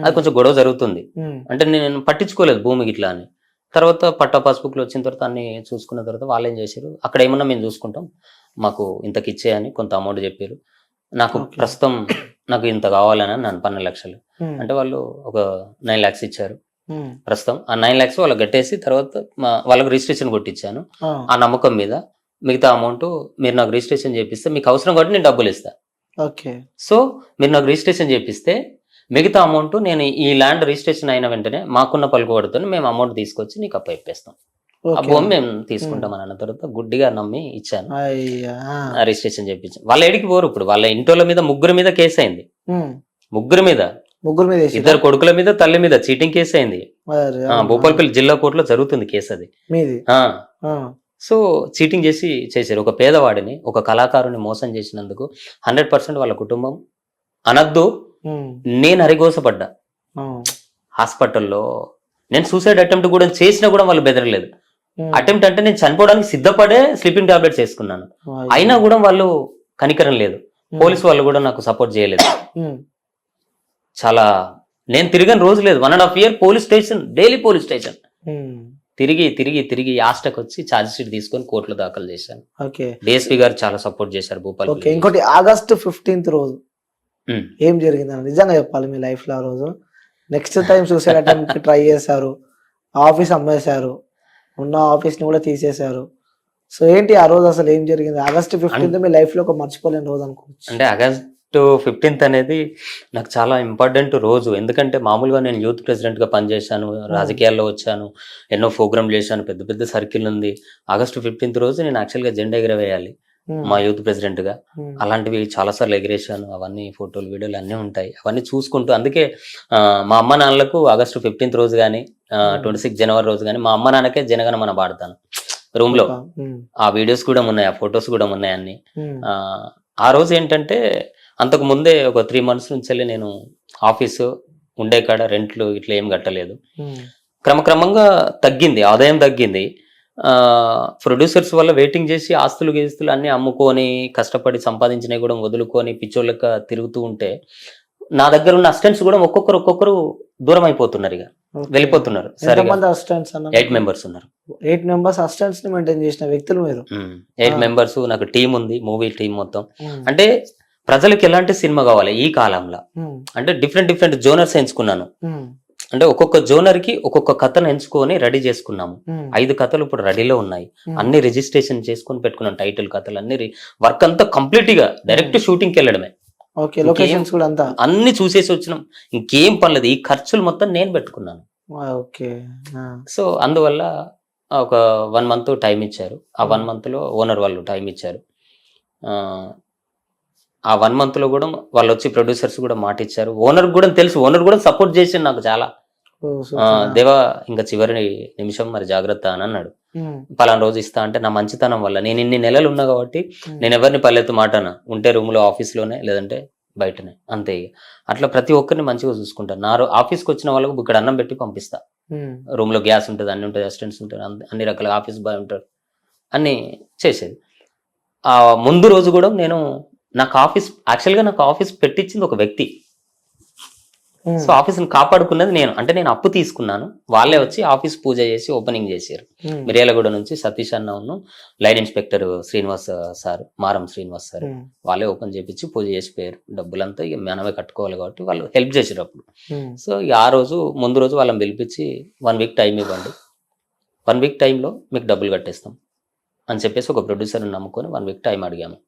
అది కొంచెం గొడవ జరుగుతుంది. అంటే నేను పట్టించుకోలేదు భూమికి ఇట్లా అని. తర్వాత పట్టా పాస్బుక్ లో వచ్చిన తర్వాత అన్ని చూసుకున్న తర్వాత వాళ్ళు ఏం చేశారు, అక్కడ ఏమన్నా మేము చూసుకుంటాం, మాకు ఇంతకి ఇచ్చేయని కొంత అమౌంట్ చెప్పారు. నాకు ప్రస్తుతం నాకు ఇంత కావాలని నన్ను 12 లక్షలు అంటే వాళ్ళు ఒక 9 lakhs ఇచ్చారు. ప్రస్తుతం ఆ 9 lakhs వాళ్ళకి కట్టేసి తర్వాత వాళ్ళకి రిజిస్ట్రేషన్ కొట్టించాను. ఆ నమ్మకం మీద మిగతా అమౌంట్ మీరు నాకు రిజిస్ట్రేషన్ చేపిస్తే, మీకు అవసరం కాబట్టి నేను డబ్బులు ఇస్తాను. సో మీరు నాకు రిజిస్ట్రేషన్ చేపిస్తే మిగతా అమౌంట్ నేను ఈ ల్యాండ్ రిజిస్ట్రేషన్ అయిన వెంటనే మాకున్న పలుకుబడితో మేము అమౌంట్ తీసుకొచ్చి నీకు అప్పయిస్తాం, ఆ భూమి మేము తీసుకుంటాం అని అన్న తర్వాత గుడ్డిగా నమ్మి ఇచ్చాను, రిజిస్ట్రేషన్ చేయించాను. వాళ్ళ ఏడికి పోరు. ఇప్పుడు వాళ్ళ ఇంటోళ్ళ మీద 3 మీద కేసు అయింది, 3 మీద, 2 కొడుకుల మీద, తల్లి మీద చీటింగ్ కేసు అయింది. భూపాలపల్లి జిల్లా కోర్టులో జరుగుతుంది కేసు అది. సో చీటింగ్ చేశారు. ఒక పేదవాడిని, ఒక కళాకారుని మోసం చేసినందుకు 100% వాళ్ళ కుటుంబం అనద్దు, నేను అరిగోసపడ్డా. హాస్పిటల్లో నేను సూసైడ్ అటెంప్ట్ కూడా చేసినా కూడా వాళ్ళు బెదరలేదు. అటెంప్ట్ అంటే నేను చనిపోవడానికి సిద్ధపడే స్లీపింగ్ టాబ్లెట్స్ వేసుకున్నాను, అయినా కూడా వాళ్ళు కనికరం లేదు. పోలీసు వాళ్ళు కూడా నాకు సపోర్ట్ చేయలేదు. చాలా నేను తిరిగిన రోజు లేదు, 1.5 year police station, daily police station తిరిగి లాస్ట్కి వచ్చి ఛార్జ్ షీట్ తీసుకొని కోర్టులో దాఖలు చేశాను. డిఎస్పీ గారు చాలా సపోర్ట్ చేశారు భూపాల్. ఇంకోటి August 15th రోజు ఏం జరిగిందని నిజంగా చెప్పాలి మీ లైఫ్ లో? ఆ రోజు next time suicide attempt try చేశారు, ఆఫీస్ అమ్మేశారు, ఉన్న ఆఫీస్ ని కూడా తీసేశారు. సో ఏంటి ఆ రోజు అసలు ఏం జరిగింది? August 15th మీ లైఫ్ లో ఒక మర్చిపోలేని రోజు అనుకోవచ్చు. అంటే August 15th అనేది నాకు చాలా ఇంపార్టెంట్ రోజు. ఎందుకంటే మామూలుగా నేను యూత్ ప్రెసిడెంట్ గా పనిచేశాను, రాజకీయాల్లో వచ్చాను, ఎన్నో ప్రోగ్రామ్ చేశాను, పెద్ద పెద్ద సర్కిల్ ఉంది. August 15th రోజు నేను యాక్చువల్ గా జెండా ఎగరవేయాలి మా యూత్ ప్రెసిడెంట్ గా. అలాంటివి చాలా సార్లు ఎగిరేశాను, అవన్నీ ఫోటోలు వీడియోలు అన్నీ ఉంటాయి. అవన్నీ చూసుకుంటూ, అందుకే మా అమ్మ నాన్నలకు August 15th రోజు కానీ 26 జనవరి రోజు కానీ మా అమ్మ నాన్నకే జనగణమన పాడతాను రూమ్ లో. ఆ వీడియోస్ కూడా ఉన్నాయి, ఆ ఫొటోస్ కూడా ఉన్నాయి అన్ని. ఆ రోజు ఏంటంటే అంతకు ముందే ఒక 3 months నుంచి నేను ఆఫీసు ఉండే కాడ రెంట్లు ఇట్లా ఏం కట్టలేదు. క్రమక్రమంగా తగ్గింది, ఆదాయం తగ్గింది. ప్రొడ్యూసర్స్ వల్ల వెయిటింగ్ చేసి ఆస్తులు గీస్తులు అన్ని అమ్ముకొని కష్టపడి సంపాదించినవి కూడా వదులుకొని పిచ్చోళ్ళక తిరుగుతూ ఉంటే నా దగ్గర ఉన్న అసిస్టెంట్స్ కూడా ఒక్కొక్కరు దూరం అయిపోతున్నారు, ఇక వెళ్ళిపోతున్నారు. 8 members ఉన్నారు. 8 members అసిస్టెంట్స్ ని మెయింటైన్ చేసిన వ్యక్తులు మీరు? 8 members. నాకు టీం ఉంది, మూవీ టీం మొత్తం. అంటే ప్రజలకు ఎలాంటి సినిమా కావాలి ఈ కాలంలో అంటే డిఫరెంట్ జోనర్స్ ఎంచుకున్నాను. అంటే ఒక్కొక్క జోనర్ కి ఒక్కొక్క కథను ఎంచుకొని రెడీ చేసుకున్నాము. 5 కథలు ఇప్పుడు రెడీలో ఉన్నాయి, అన్ని రిజిస్ట్రేషన్ చేసుకొని పెట్టుకున్నాం. టైటిల్ కథలు అన్ని వర్క్ అంతా కంప్లీట్ గా డైరెక్ట్ షూటింగ్ కి వెళ్ళడమే. అన్ని చూసేసి వచ్చినాం, ఇంకేం పర్లేదు. ఈ ఖర్చులు మొత్తం నేను పెట్టుకున్నాను. సో అందువల్ల ఒక 1 month టైం ఇచ్చారు. ఆ 1 month లో ఓనర్ వాళ్ళు టైం ఇచ్చారు. ఆ 1 month లో కూడా వాళ్ళు వచ్చి ప్రొడ్యూసర్స్ కూడా మాట ఇచ్చారు. ఓనర్ కూడా తెలుసు, ఓనర్ కూడా సపోర్ట్ చేసిండు నాకు చాలా. ఓ, సూపర్. దేవా ఇంకా చివరి నిమిషం మరి జాగ్రత్త అని అన్నాడు. పలానా రోజు ఇస్తా అంటే నా మంచితనం వల్ల నేను ఇన్ని నెలలు ఉన్నా కాబట్టి నేను ఎవరిని పల్లెత్తు మాటన ఉంటే రూమ్లో ఆఫీస్లోనే లేదంటే బయటనే అంతే. ఇక అట్లా ప్రతి ఒక్కరిని మంచిగా చూసుకుంటాను. నా ఆఫీస్కి వచ్చిన వాళ్ళకు ఇక్కడ అన్నం పెట్టి పంపిస్తా. రూమ్లో గ్యాస్ ఉంటుంది, అన్ని ఉంటుంది, అసిస్టెంట్స్ ఉంటారు, అన్ని రకాల ఆఫీస్ బాయ్ ఉంటారు, అన్ని చేసేది. ఆ ముందు రోజు కూడా నేను నాకు ఆఫీస్ పెట్టించింది ఒక వ్యక్తి. సో ఆఫీస్ని కాపాడుకున్నది నేను. అంటే నేను అప్పు తీసుకున్నాను, వాళ్ళే వచ్చి ఆఫీస్ పూజ చేసి ఓపెనింగ్ చేశారు. మిర్యాలగూడ నుంచి సతీష్ అన్న లైన్ ఇన్స్పెక్టర్ శ్రీనివాస్ సార్, మారం శ్రీనివాస్ సార్, వాళ్ళే ఓపెన్ చేపించి పూజ చేసిపోయారు. డబ్బులంతా ఇక మనమే కట్టుకోవాలి కాబట్టి వాళ్ళు హెల్ప్ చేసారు అప్పుడు. సో ఇక ఆ రోజు ముందు రోజు వాళ్ళని పిలిపించి 1 week టైం ఇవ్వండి, 1 week టైంలో మీకు డబ్బులు కట్టేస్తాం అని చెప్పేసి ఒక ప్రొడ్యూసర్ని నమ్ముకొని 1 week టైం అడిగాము.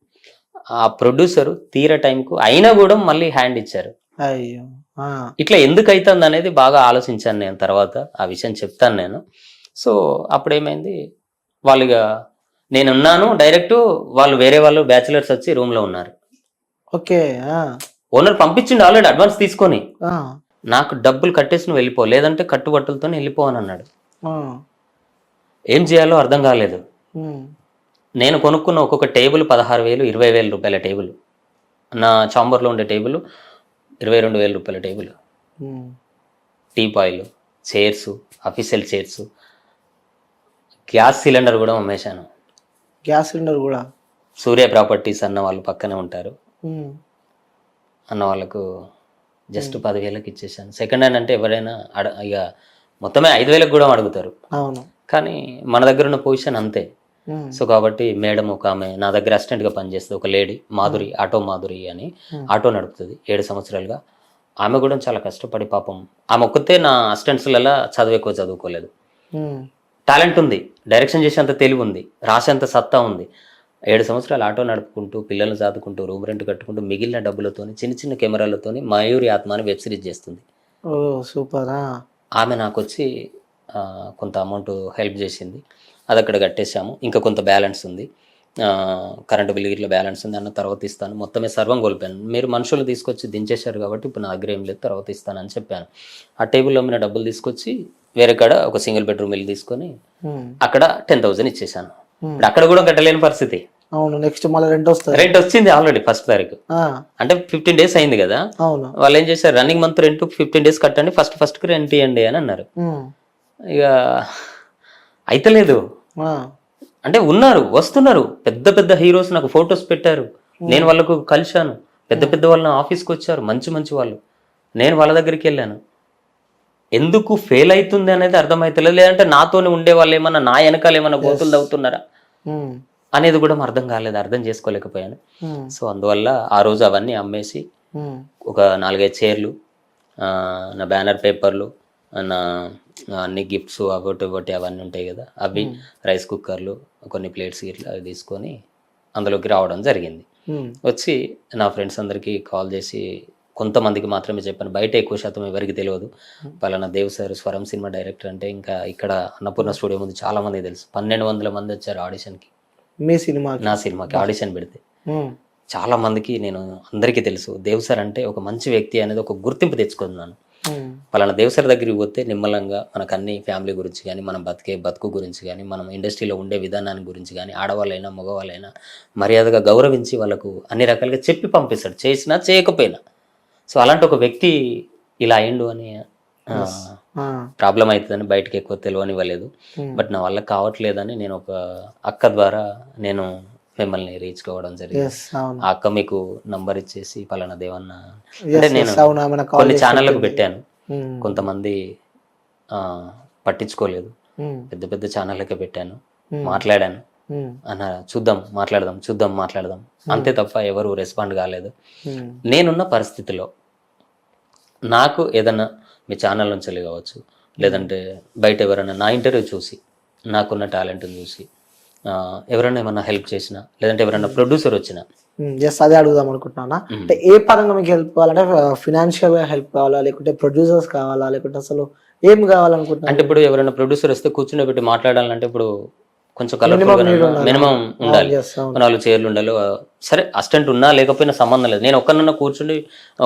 ఆ ప్రొడ్యూసర్ తీరే టైంకు అయినా కూడా మళ్ళీ హ్యాండ్ ఇచ్చారు. అయ్యో. ఇట్లా ఎందుకు అవుతుంది అనేది బాగా ఆలోచించాను నేను. తర్వాత ఆ విషయం చెప్తాను నేను. సో అప్పుడు ఏమైంది, వాళ్ళుగా నేనున్నాను డైరెక్ట్, వాళ్ళు వేరే వాళ్ళు బ్యాచిలర్స్ వచ్చి రూమ్ లో ఉన్నారు. ఓకే. ఓనర్ పంపించిండు ఆల్రెడీ అడ్వాన్స్ తీసుకొని, నాకు డబ్బులు కట్టేసి నువ్వు వెళ్ళిపో, లేదంటే కట్టుబట్టలతో వెళ్ళిపో అని అన్నాడు. ఏం చేయాలో అర్థం కాలేదు. నేను కొనుక్కున్న ఒక్కొక్క టేబుల్ 16,000, 20,000 రూపాయల టేబుల్. నా చాంబర్లో ఉండే టేబుల్ 22,000 రూపాయల టేబుల్. టీపాయిలు, chairs, official chairs, gas cylinder కూడా అమ్మేశాను. గ్యాస్ సిలిండర్ కూడా సూర్య ప్రాపర్టీస్ అన్న వాళ్ళు పక్కనే ఉంటారు, అన్న వాళ్ళకు జస్ట్ 10,000కి ఇచ్చేసాను. సెకండ్ హ్యాండ్ అంటే ఎవరైనా ఇక మొత్తమే 5,000కి కూడా అడుగుతారు. అవును. కానీ మన దగ్గర ఉన్న పొజిషన్ అంతే. సో కాబట్టి మేడం ఒక ఆమె నా దగ్గర అసిస్టెంట్గా పనిచేస్తుంది, ఒక లేడీ మాధురి, ఆటో మాధురి అని, ఆటో నడుపుతుంది 7 సంవత్సరాలుగా. ఆమె కూడా చాలా కష్టపడి పాపం, ఆమె ఒక్కతే నా అసిస్టెంట్స్లలో ఎక్కువ చదువుకోలేదు. టాలెంట్ ఉంది, డైరెక్షన్ చేసేంత తెలివి ఉంది, రాసేంత సత్తా ఉంది. 7 సంవత్సరాలు ఆటో నడుపుకుంటూ, పిల్లల్ని చదువుకుంటూ, రూమ్ రెంట్ కట్టుకుంటూ, మిగిలిన డబ్బులతోని చిన్న చిన్న కెమెరాలతోని మయూరి ఆత్మ అని వెబ్ సిరీస్ చేస్తుంది. ఓ సూపర్. ఆమె నాకు వచ్చి కొంత అమౌంట్ హెల్ప్ చేసింది, అది అక్కడ కట్టేశాము. ఇంకా కొంత బ్యాలెన్స్ ఉంది, కరెంటు బిల్లు ఇట్లా బ్యాలెన్స్ ఉంది అన్న, తర్వాత ఇస్తాను. మొత్తమే సర్వం కోల్పోయాను. మీరు మనుషులు తీసుకొచ్చి దించేశారు కాబట్టి ఇప్పుడు నా దగ్గర ఏం లేదు, తర్వాత ఇస్తానని చెప్పాను. ఆ టేబుల్లో మీద డబ్బులు తీసుకొచ్చి వేరే కాడ ఒక సింగిల్ బెడ్రూమ్ ఇల్లు తీసుకొని అక్కడ 10,000 ఇచ్చేసాను. ఇప్పుడు అక్కడ కూడా కట్టలేని పరిస్థితి. అవును. నెక్స్ట్ మళ్ళీ రెంట్ వచ్చింది ఆల్రెడీ 1st తారీఖు, అంటే 15 days అయింది కదా. అవును. వాళ్ళు ఏం చేశారు, రన్నింగ్ మంత్ రెంట్ 15 days కట్టండి, ఫస్ట్ రెంట్ ఇవ్వండి అని అన్నారు. ఇక అయితే లేదు, అంటే ఉన్నారు, వస్తున్నారు పెద్ద పెద్ద హీరోస్, నాకు ఫొటోస్ పెట్టారు, నేను వాళ్ళకు కలిశాను. పెద్ద పెద్ద వాళ్ళ ఆఫీస్కి వచ్చారు, మంచి మంచి వాళ్ళు. నేను వాళ్ళ దగ్గరికి వెళ్ళాను. ఎందుకు ఫెయిల్ అవుతుంది అనేది అర్థమవుతలేదు. లేదంటే నాతోనే ఉండే వాళ్ళు ఏమన్నా నా వెనకాల ఏమన్నా గోతులు తవ్వుతున్నారా అనేది కూడా అర్థం కాలేదు, అర్థం చేసుకోలేకపోయాను. సో అందువల్ల ఆ రోజు అవన్నీ అమ్మేసి ఒక 4-5 చైర్లు, నా బ్యానర్ పేపర్లు, నా అన్ని గిఫ్ట్స్ ఒకటి అవన్నీ ఉంటాయి కదా, అవి రైస్ కుక్కర్లు, కొన్ని ప్లేట్స్ ఇట్లా తీసుకొని అందులోకి రావడం జరిగింది. వచ్చి నా ఫ్రెండ్స్ అందరికీ కాల్ చేసి కొంతమందికి మాత్రమే చెప్పాను, బయట ఎక్కువ శాతం ఎవరికి తెలియదు. పలానా దేవ్ సార్ స్వరం సినిమా డైరెక్టర్ అంటే, ఇంకా ఇక్కడ అన్నపూర్ణ స్టూడియో ముందు చాలా మంది తెలుసు. 1,200 మంది వచ్చారు ఆడిషన్కి, నా సినిమాకి ఆడిషన్ పెడితే. చాలా మందికి నేను అందరికీ తెలుసు. దేవ్ సార్ అంటే ఒక మంచి వ్యక్తి అనేది ఒక గుర్తింపు తెచ్చుకున్నాను. పలానా దేవ్ సార్ దగ్గరికి పోతే నిమ్మలంగా మనకు అన్ని ఫ్యామిలీ గురించి కానీ, మనం బతుకు గురించి కానీ, మనం ఇండస్ట్రీలో ఉండే విధానాన్ని గురించి కానీ, ఆడవాళ్ళైనా మగవాళ్ళైనా మర్యాదగా గౌరవించి వాళ్ళకు అన్ని రకాలుగా చెప్పి పంపిస్తాడు, చేసినా చేయకపోయినా. సో అలాంటి ఒక వ్యక్తి ఇలా అయిండు అని ప్రాబ్లం అవుతుందని బయటకు ఎక్కువ తెలియనివ్వలేదు. బట్ నా వల్ల కావట్లేదని నేను ఒక అక్క ద్వారా నేను మిమ్మల్ని రీచ్ కావడం జరిగింది. ఆ అక్క మీకు నంబర్ ఇచ్చేసి పలానా దేవన్న అంటే నేను కొన్ని ఛానళ్ళకు పెట్టాను, కొంతమంది పట్టించుకోలేదు, పెద్ద పెద్ద ఛానళ్ళకే పెట్టాను, మాట్లాడాను అన్న, మాట్లాడదాం అంతే తప్ప ఎవరు రెస్పాండ్ కాలేదు. నేనున్న పరిస్థితిలో నాకు ఏదన్నా మీ ఛానల్ నుంచి కావచ్చు, లేదంటే బయట ఎవరైనా నా ఇంటర్వ్యూ చూసి, నాకున్న టాలెంట్ని చూసి ఎవరైనా ఏమన్నా హెల్ప్ చేసినా, లేదంటే ఎవరైనా ప్రొడ్యూసర్ వచ్చినా, అదే అడుగుదాం అనుకుంటున్నా. అంటే ఏ పరంగా మీకు హెల్ప్ కావాలంటే, ఫినాన్షియల్ గా హెల్ప్ కావాలా, లేకుంటే ప్రొడ్యూసర్స్ కావాలా, లేకుంటే అసలు ఏం కావాలనుకుంటున్నా? అంటే ఇప్పుడు ఎవరైనా ప్రొడ్యూసర్ వస్తే కూర్చుని పెట్టి మాట్లాడాలంటే ఇప్పుడు కొంచెం కలర్ఫుల్ గా మినిమం ఉండాలి, నాలుగు చైర్లు ఉండాలి. సరే అసిస్టెంట్ ఉన్నా లేకపోయినా సంబంధం లేదు, నేను ఒక్కనన్నా కూర్చుని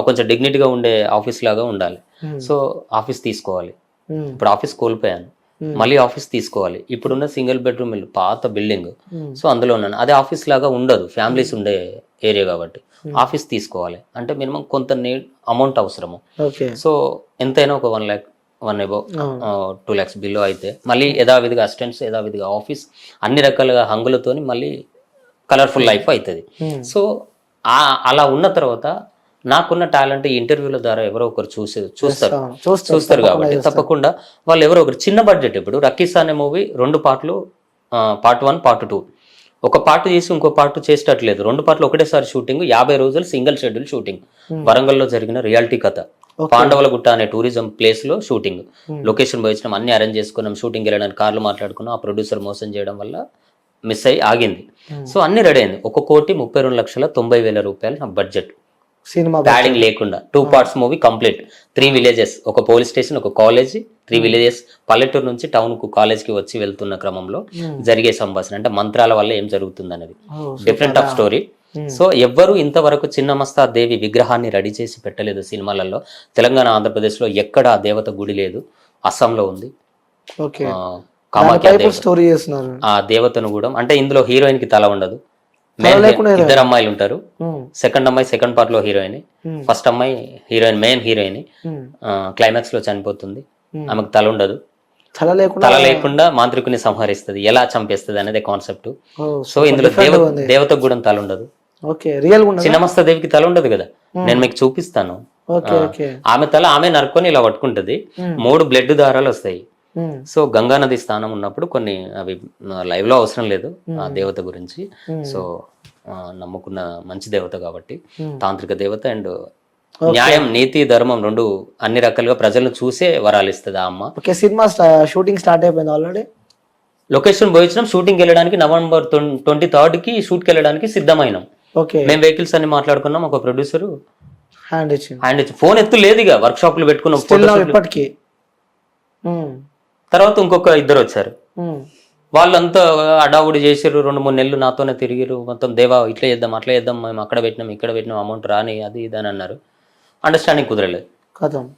కొంచెం డిగ్నిటీగా ఉండే ఆఫీస్ లాగా ఉండాలి. సో ఆఫీస్ తీసుకోవాలి. ఇప్పుడు ఆఫీస్ కోల్పోయాను, మళ్ళీ ఆఫీస్ తీసుకోవాలి. ఇప్పుడున్న సింగిల్ బెడ్రూమ్ ఇల్లు, పాత బిల్డింగ్, సో అందులో ఉన్నాను. అదే ఆఫీస్ లాగా ఉండదు, ఫ్యామిలీస్ ఉండే ఏరియా కాబట్టి ఆఫీస్ తీసుకోవాలి అంటే మినిమం కొంత అమౌంట్ అవసరము. సో ఎంతైనా ఒక 1 lakh 1 above 2 lakhs బిలో అయితే మళ్ళీ యథావిధిగా అసిస్టెంట్స్, యథావిధిగా ఆఫీస్, అన్ని రకాలుగా హంగులతోని మళ్ళీ కలర్ఫుల్ లైఫ్ అవుతుంది. సో అలా ఉన్న తర్వాత నాకున్న టాలెంట్ ఈ ఇంటర్వ్యూల ద్వారా ఎవరో ఒకరు చూస్తారు కాబట్టి తప్పకుండా వాళ్ళు ఎవరో ఒకరు చిన్న బడ్జెట్. ఇప్పుడు రక్కీస్ అనే మూవీ 2 పార్ట్లు, పార్ట్ 1 పార్ట్ 2, ఒక పార్ట్ చేసి ఇంకో పార్ట్ చేసేటట్లేదు, 2 పార్ట్లు ఒకటేసారి షూటింగ్, 50 రోజులు సింగిల్ షెడ్యూల్ షూటింగ్. వరంగల్లో జరిగిన రియాలిటీ కథ, పాండవుల గుట్ట అనే టూరిజం ప్లేస్ లో షూటింగ్. లొకేషన్ పోయి వచ్చినాం, అన్ని అరేంజ్ చేసుకున్నాం, షూటింగ్ వెళ్ళడానికి కార్లు మాట్లాడుకున్నాం. ఆ ప్రొడ్యూసర్ మోసం చేయడం వల్ల మిస్ అయ్యి ఆగింది. సో అన్ని రెడీ అయింది. 1,32,90,000 రూపాయలు నా బడ్జెట్, సినిమా ప్యాడింగ్ లేకుండా. 2 parts మూవీ కంప్లీట్. 3 villages, ఒక పోలీస్ స్టేషన్, ఒక కాలేజ్, 3 villages. పల్లెటూరు నుంచి టౌన్ కు కాలేజ్ కి వచ్చి వెళ్తున్న క్రమంలో జరిగే సంభాషణ, అంటే మంత్రాల వల్ల ఏం జరుగుతుంది అనేది డిఫరెంట్ ఆఫ్ స్టోరీ. సో ఎవ్వరు ఇంతవరకు చిన్నమస్తా దేవి విగ్రహాన్ని రెడీ చేసి పెట్టలేదు సినిమాలలో. తెలంగాణ, ఆంధ్రప్రదేశ్ లో ఎక్కడ ఆ దేవత గుడి లేదు. అస్సాంలో ఉంది కామాఖ్య దేవత. ఆ దేవతను కూడా అంటే ఇందులో హీరోయిన్ కి తల ఉండదు, ఇద్దరు అమ్మాయిలు ఉంటారు. సెకండ్ అమ్మాయి సెకండ్ పార్ట్ లో హీరోయిన్, ఫస్ట్ అమ్మాయి హీరోయిన్, మెయిన్ హీరోయిన్. క్లైమాక్స్ లో చనిపోతుంది, ఆమెకు తల ఉండదు. తల లేకుండా మాంత్రికుని సంహరిస్తుంది, ఎలా చంపేస్తుంది అనేది కాన్సెప్ట్. సో ఇందులో దేవతకు కూడా తల ఉండదు. చిన్నమస్తా దేవికి తల ఉండదు కదా, నేను మీకు చూపిస్తాను. ఆమె తల ఆమె నరుకొని ఇలా పట్టుకుంటది, 3 బ్లడ్ దారాలు వస్తాయి. సో గంగా నది స్థానం ఉన్నప్పుడు కొన్ని అవి లైవ్ లో అవసరం లేదు ఆ దేవత గురించి. సో నమ్ముకున్న మంచి దేవత కాబట్టి, తాంత్రిక దేవత అండ్ న్యాయం, నీతి, ధర్మం 2 అన్ని రకాలుగా ప్రజలను చూసే వరాలు ఇస్తుంది ఆ అమ్మ. సినిమా షూటింగ్ స్టార్ట్ అయిపోయింది ఆల్రెడీ. లొకేషన్ పోయించినాం, షూటింగ్ వెళ్ళడానికి November 23rd కి షూట్కి వెళ్ళడానికి సిద్ధమైనాం. మేము వెహికల్స్ అన్ని మాట్లాడుకున్నాం. ఒక ప్రొడ్యూసర్ హ్యాండ్ ఇచ్చి ఫోన్ ఎత్తు లేదు, ఇక వర్క్ షాప్ లో పెట్టుకున్నాం. తర్వాత ఇంకొక 2 వచ్చారు, వాళ్ళంతా అడావుడి చేసారు. 2-3 నెలలు నాతోనే తిరిగిరు. మొత్తం దేవా ఇట్లా చేద్దాం, అట్లా చేద్దాం, మేము అక్కడ పెట్టినాం, ఇక్కడ పెట్టినాం, అమౌంట్ రాని, అది ఇది అని అన్నారు. అండర్స్టాండింగ్ కుదరలేదు,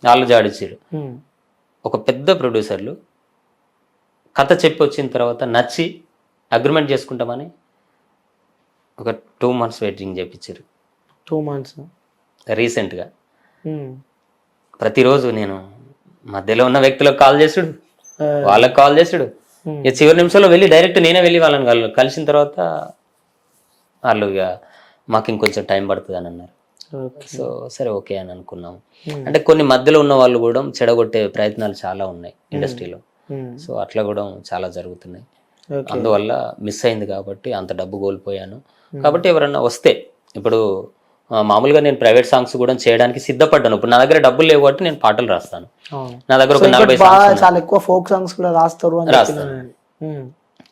వాళ్ళు జాడిచ్చారు. ఒక పెద్ద ప్రొడ్యూసర్లు కథ చెప్పి వచ్చిన తర్వాత నచ్చి అగ్రిమెంట్ చేసుకుంటామని ఒక 2 months వెయిటింగ్ చేయించారు. 2 months రీసెంట్గా. ప్రతిరోజు నేను మధ్యలో ఉన్న వ్యక్తులకు కాల్ చేసుడు, వాళ్ళకి కాల్ చేసుడు. ఇక చివరి నిమిషంలో వెళ్ళి డైరెక్ట్ నేనే వెళ్ళి వాళ్ళని కలిసిన తర్వాత వాళ్ళు ఇక మాకు ఇంకొంచెం టైం పడుతుంది అని అన్నారు. సో సరే ఓకే అని అనుకున్నాం. అంటే కొన్ని మధ్యలో ఉన్న వాళ్ళు కూడా చెడగొట్టే ప్రయత్నాలు చాలా ఉన్నాయి ఇండస్ట్రీలో. సో అట్లా కూడా చాలా జరుగుతున్నాయి. అందువల్ల మిస్ అయింది కాబట్టి అంత డబ్బు కోల్పోయాను. కాబట్టి ఎవరన్నా వస్తే, ఇప్పుడు మామూలుగా నేను ప్రైవేట్ సాంగ్స్ కూడా చేయడానికి సిద్ధపడ్డాను. ఇప్పుడు నా దగ్గర డబ్బులు లేవు కాబట్టి నేను పాటలు రాస్తాను. నా దగ్గర ఒక 40 సాంగ్స్ రాస్తాను.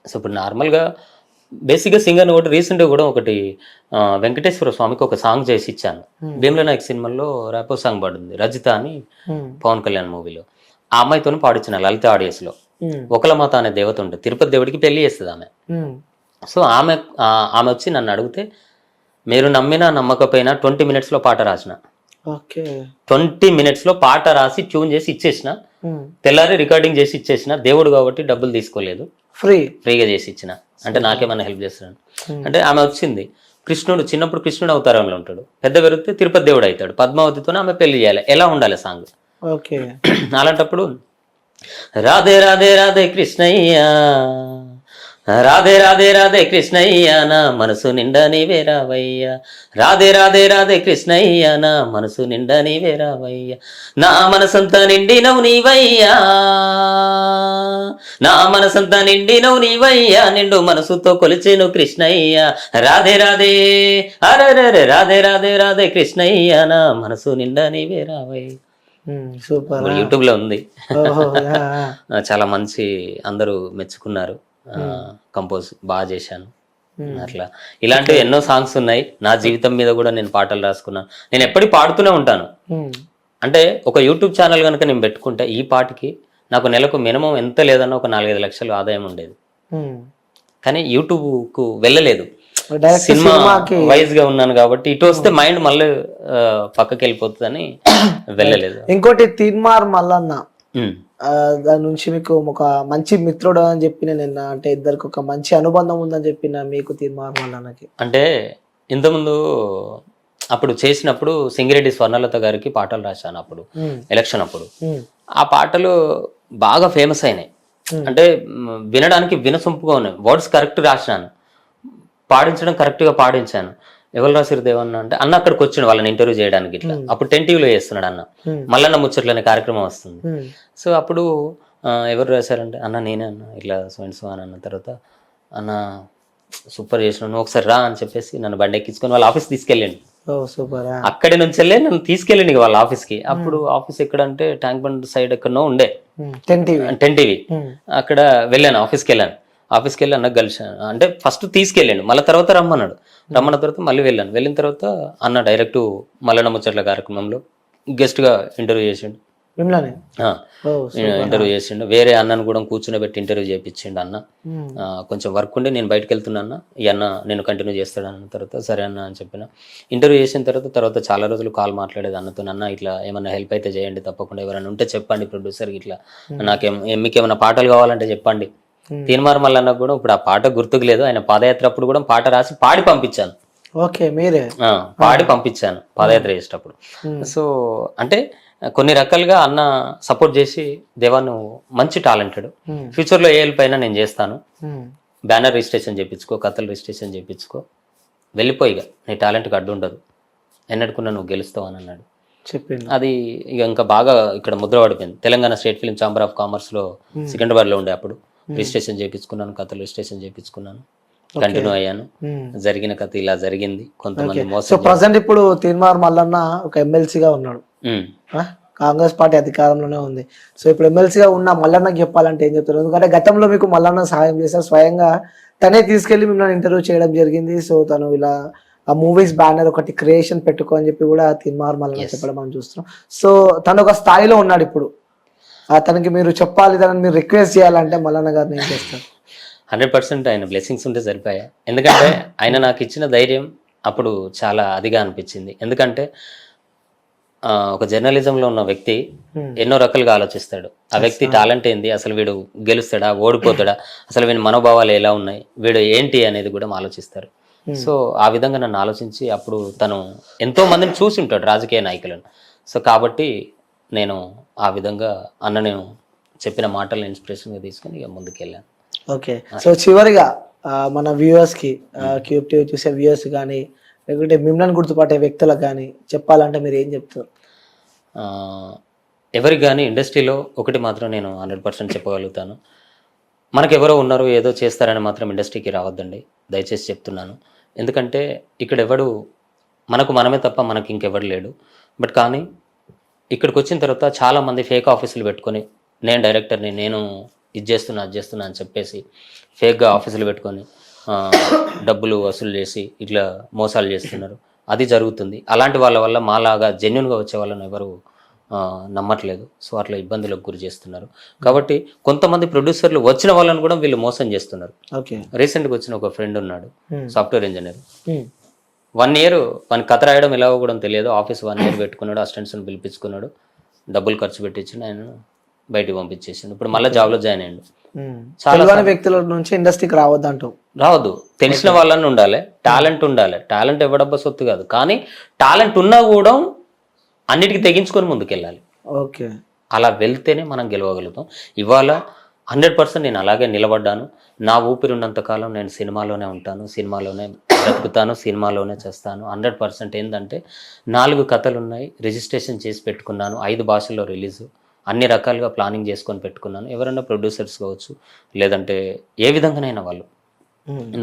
సో ఇప్పుడు నార్మల్ గా బేసిక్ గా సింగర్ ఒకటి రీసెంట్ గా కూడా ఒకటి వెంకటేశ్వర స్వామికి ఒక సాంగ్ చేసి ఇచ్చాను. భీమ్లా నాయక్ సినిమాలో ర్యాపో సాంగ్ పడింది, రజిత అని, పవన్ కళ్యాణ్ మూవీలో. ఆ అమ్మాయితో పాడించిన లలిత ఆడియన్స్ లో. ఒకలమాత అనే దేవత ఉంటుంది, తిరుపతి దేవుడికి పెళ్లి చేస్తుంది ఆమె. సో ఆమె వచ్చి నన్ను అడిగితే, మీరు నమ్మినా నమ్మకపోయినా 20 minutes లో పాట రాసిన. 20 minutes లో పాట రాసి ట్యూన్ చేసి ఇచ్చేసిన, తెల్లారి రికార్డింగ్ చేసి ఇచ్చేసిన. దేవుడు కాబట్టి డబ్బులు తీసుకోలేదు, ఫ్రీగా చేసి ఇచ్చిన. అంటే నాకేమైనా హెల్ప్ చేస్తున్నాను అంటే. ఆమె వచ్చింది, కృష్ణుడు చిన్నప్పుడు కృష్ణుడు అవతారంలో ఉంటాడు, పెద్ద పెరిగితే తిరుపతి దేవుడు అవుతాడు. పద్మావతితోనే ఆమె పెళ్లి చేయాలి, ఎలా ఉండాలి సాంగ్. అలాంటప్పుడు రాధే రాధే రాధే కృష్ణయ్య, రాధే రాధే రాధే కృష్ణయ్య, నా మనసు నిండా నీవే రావయ్య. రాధే రాధే రాధే కృష్ణయ్య, నా మనసు నిండా నీవే రావయ్య. నా మనసంతా నిండినవు నీవయ్యా, నా మనసంతా నిండినవు నీవయ్యా, నిండు మనసుతో కొలిచేను కృష్ణయ్య. రాధే రాధే అరే రాధే రాధే రాధే కృష్ణయ్య, నా మనసు నిండా నీవే రావయ్య. యూట్యూబ్ లో ఉంది, చాలా మంచి, అందరూ మెచ్చుకున్నారు. కంపోజ్ బాగా చేశాను. అట్లా ఇలాంటివి ఎన్నో సాంగ్స్ ఉన్నాయి. నా జీవితం మీద కూడా నేను పాటలు రాసుకున్నాను. నేను ఎప్పటికీ పాడుతూనే ఉంటాను. అంటే ఒక యూట్యూబ్ ఛానల్ కనుక నేను పెట్టుకుంటే ఈ పాటకి నాకు నెలకు మినిమం ఎంత లేదన్నా ఒక 4-5 లక్షలు ఆదాయం ఉండేది. కానీ యూట్యూబ్ కు వెళ్ళలేదు. డైరెక్ట్ సినిమా సినిమాకి వైజ్ గా ఉన్నాను కాబట్టి ఇటు వస్తే మైండ్ మళ్ళీ పక్కకి వెళ్ళిపోతుందని వెళ్ళలేదు. ఇంకోటి తీన్మార్ మల్లన్న, ఉమ్. దాని నుంచి మీకు ఒక మంచి మిత్రుడు అని చెప్పిన నిన్న, అంటే ఇద్దరికి ఒక మంచి అనుబంధం ఉందని చెప్పిన మీకు తీన్మార్ మల్లన్నకి. అంటే ఇంతకుముందు అప్పుడు చేసినప్పుడు సింగిరెడ్డి స్వర్ణలత గారికి పాటలు రాశాను అప్పుడు ఎలక్షన్ అప్పుడు. ఆ పాటలు బాగా ఫేమస్ అయినాయి. అంటే వినడానికి వినసొంపుగా ఉన్నాయి. వర్డ్స్ కరెక్ట్ రాసినాను, పాడించడం కరెక్ట్ గా పాడించాను. ఎవరు రాసిరు దేవన్న అంటే అన్న అక్కడికి వచ్చిండు వాళ్ళని ఇంటర్వ్యూ చేయడానికి. ఇట్లా అప్పుడు 10 టీవీలో చేస్తున్నాడు అన్న, మల్లన్న ముచ్చట్లు అనే కార్యక్రమం వస్తుంది. సో అప్పుడు ఎవరు రాశారంటే అన్న నేనే అన్న ఇట్లా సో అని అన్న తర్వాత అన్న సూపర్ చేసిన నువ్వు ఒకసారి రా అని చెప్పేసి నన్ను బండి ఎక్కించుకొని వాళ్ళ ఆఫీస్ తీసుకెళ్ళండి. అక్కడి నుంచి వెళ్ళి నన్ను తీసుకెళ్ళండి వాళ్ళ ఆఫీస్కి. అప్పుడు ఆఫీస్ ఎక్కడంటే ట్యాంక్ బండ్ సైడ్ ఎక్కడనో ఉండే 10 టీవీ. అక్కడ వెళ్ళాను, ఆఫీస్కి వెళ్ళాను. ఆఫీస్కి వెళ్ళి అన్నకు కలిసాను. అంటే ఫస్ట్ తీసుకెళ్ళాను, మళ్ళీ తర్వాత రమ్మన్నాడు. రమ్మన్న తర్వాత మళ్ళీ వెళ్ళాను. వెళ్ళిన తర్వాత అన్న డైరెక్ట్ మల్లన్న ముచ్చట్ల కార్యక్రమంలో గెస్ట్ గా ఇంటర్వ్యూ చేసిండు. ఇంటర్వ్యూ చేసిండు. వేరే అన్నను కూడా కూర్చుని ఇంటర్వ్యూ చేయించిండు అన్న. కొంచెం వర్క్ ఉండి నేను బయటకు వెళ్తున్నా అన్న, ఈ అన్న నేను కంటిన్యూ చేస్తాడు అన్న తర్వాత సరే అన్న అని చెప్పిన. ఇంటర్వ్యూ చేసిన తర్వాత చాలా రోజులు కాల్ మాట్లాడేది అన్నతో. అన్న ఇట్లా ఏమన్నా హెల్ప్ అయితే చేయండి, తప్పకుండా ఎవరైనా ఉంటే చెప్పండి ప్రొడ్యూసర్ ఇట్లా, మీకు ఏమైనా పాటలు కావాలంటే చెప్పండి. తీన్మార్ మల్లన్న కూడా ఇప్పుడు ఆ పాట గుర్తుకు లేదు. ఆయన పాదయాత్ర అప్పుడు కూడా పాట రాసి పాడి పంపించాను. ఓకే, మీరే పాడి పంపించాను పాదయాత్ర చేసేటప్పుడు. సో అంటే కొన్ని రకాలుగా అన్న సపోర్ట్ చేసి దేవా నువ్వు మంచి టాలెంటెడ్, ఫ్యూచర్ లో ఏ హెల్ప్ అయినా నేను చేస్తాను, బ్యానర్ రిజిస్ట్రేషన్ చేయించుకో, కథలు రిజిస్ట్రేషన్ చేయించుకో, వెళ్ళిపోయిగా నీ టాలెంట్కి అడ్డు ఉండదు, ఎన్నడుకున్నా నువ్వు గెలుస్తావు అని అన్నాడు. చెప్పింది. అది ఇక ఇంకా బాగా ఇక్కడ ముద్ర పడిపోయింది. Telangana state film chamber of commerce లో సికింద్రాబాద్ లో ఉండే అప్పుడు రిజిస్ట్రేషన్ చేయించుకున్నాను, కథలు రిజిస్ట్రేషన్ చేయించుకున్నాను, కంటిన్యూ అయ్యాను. జరిగిన కథ ఇలా జరిగింది. కొంతమంది మోసం. సో ప్రజెంట్ ఇప్పుడు తీన్మార్ మల్లన్న ఒక ఎమ్మెల్సీగా ఉన్నాడు, కాంగ్రెస్ పార్టీ అధికారంలోనే ఉంది. సో ఇప్పుడు ఎమ్మెల్సీగా ఉన్న మల్లన్నకి చెప్పాలంటే ఏం చెప్తారు? ఎందుకంటే గతంలో మీకు మల్లన్న సహాయం చేశారు, స్వయంగా తనే తీసుకెళ్లి మిమ్మల్ని ఇంటర్వ్యూ చేయడం జరిగింది. సో తను ఇలా ఆ మూవీస్ బ్యానర్ ఒకటి క్రియేషన్ పెట్టుకో అని చెప్పి కూడా తీన్మార్ మల్లన్న చెప్పడం మనం చూస్తున్నాం. సో తను ఒక స్థాయిలో ఉన్నాడు ఇప్పుడు. తనకి మీరు చెప్పాలి, తనని మీరు రిక్వెస్ట్ చేయాలంటే మల్లన్న గారిని ఏం చేస్తారు? 100% ఆయన బ్లెస్సింగ్స్ ఉంటే సరిపోయా. ఎందుకంటే ఆయన నాకు ఇచ్చిన ధైర్యం అప్పుడు చాలా అదిగా అనిపించింది. ఎందుకంటే ఒక జర్నలిజంలో ఉన్న వ్యక్తి ఎన్నో రకాలుగా ఆలోచిస్తాడు. ఆ వ్యక్తి టాలెంట్ ఏంది, అసలు వీడు గెలుస్తాడా, ఓడిపోతాడా, అసలు వీడి మనోభావాలు ఎలా ఉన్నాయి, వీడు ఏంటి అనేది కూడా ఆలోచిస్తారు. సో ఆ విధంగా నన్ను ఆలోచించి అప్పుడు తను ఎంతో మందిని చూసి ఉంటాడు, రాజకీయ నాయకులను. సో కాబట్టి నేను ఆ విధంగా అన్నను చెప్పిన మాటలను ఇన్స్పిరేషన్గా తీసుకుని ఇక ముందుకెళ్ళాను. ఓకే, సో చివరిగా మన వ్యూవర్స్ కి, క్యూబ్ టీవీ చూసే వ్యూవర్స్ కానీ లేకుంటే మిమ్మల్ని గుర్తుపట్టే వ్యక్తులకు కానీ చెప్పాలంటే మీరు ఏం చెప్తారు? ఎవరికి కానీ ఇండస్ట్రీలో ఒకటి మాత్రం నేను 100% చెప్పగలుగుతాను, మనకెవరో ఉన్నారు ఏదో చేస్తారని మాత్రం ఇండస్ట్రీకి రావద్దండి, దయచేసి చెప్తున్నాను. ఎందుకంటే ఇక్కడ ఎవడు మనకు మనమే తప్ప మనకి ఇంకెవడు లేడు. బట్ కానీ ఇక్కడికి వచ్చిన తర్వాత చాలామంది ఫేక్ ఆఫీసులు పెట్టుకొని నేను డైరెక్టర్ని, నేను ఇది చేస్తున్నా అది చేస్తున్నా అని చెప్పేసి ఫేక్గా ఆఫీసులు పెట్టుకొని డబ్బులు వసూలు చేసి ఇట్లా మోసాలు చేస్తున్నారు. అది జరుగుతుంది. అలాంటి వాళ్ళ వల్ల మాలాగా జెన్యున్గా వచ్చే వాళ్ళని ఎవరు నమ్మట్లేదు. సో అట్లా ఇబ్బందులకు గురి చేస్తున్నారు. కాబట్టి కొంతమంది ప్రొడ్యూసర్లు వచ్చిన వాళ్ళని కూడా వీళ్ళు మోసం చేస్తున్నారు. రీసెంట్గా వచ్చిన ఒక ఫ్రెండ్ ఉన్నాడు, సాఫ్ట్వేర్ ఇంజనీర్. 1 year మన కథ రాయడం ఎలాగో కూడా తెలియదు. ఆఫీస్ 1 year పెట్టుకున్నాడు, అసిస్టెంట్స్ని పిలిపించుకున్నాడు, డబ్బులు ఖర్చు పెట్టించి ఆయన బయటకు పంపించేసిండు. ఇప్పుడు మళ్ళీ జాబ్లో జాయిన్ అయ్యిండు. చాలా వ్యక్తుల నుంచి ఇండస్ట్రీకి రావద్దు, తెలిసిన వాళ్ళని ఉండాలి, టాలెంట్ ఉండాలి. టాలెంట్ ఎవడబ్బా సొత్తు కాదు, కానీ టాలెంట్ ఉన్నా కూడా అన్నిటికీ తెగించుకొని ముందుకెళ్ళాలి. ఓకే, అలా వెళ్తేనే మనం గెలవగలుగుతాం. ఇవాళ 100% నేను అలాగే నిలబడ్డాను. నా ఊపిరి ఉన్నంతకాలం నేను సినిమాలోనే ఉంటాను, సినిమాలోనే బ్రతుకుతాను, సినిమాలోనే చేస్తాను. 100% ఏంటంటే 4 కథలు ఉన్నాయి, రిజిస్ట్రేషన్ చేసి పెట్టుకున్నాను, 5 భాషల్లో రిలీజు, అన్ని రకాలుగా ప్లానింగ్ చేసుకొని పెట్టుకున్నాను. ఎవరైనా ప్రొడ్యూసర్స్ కావచ్చు, లేదంటే ఏ విధంగానైనా వాళ్ళు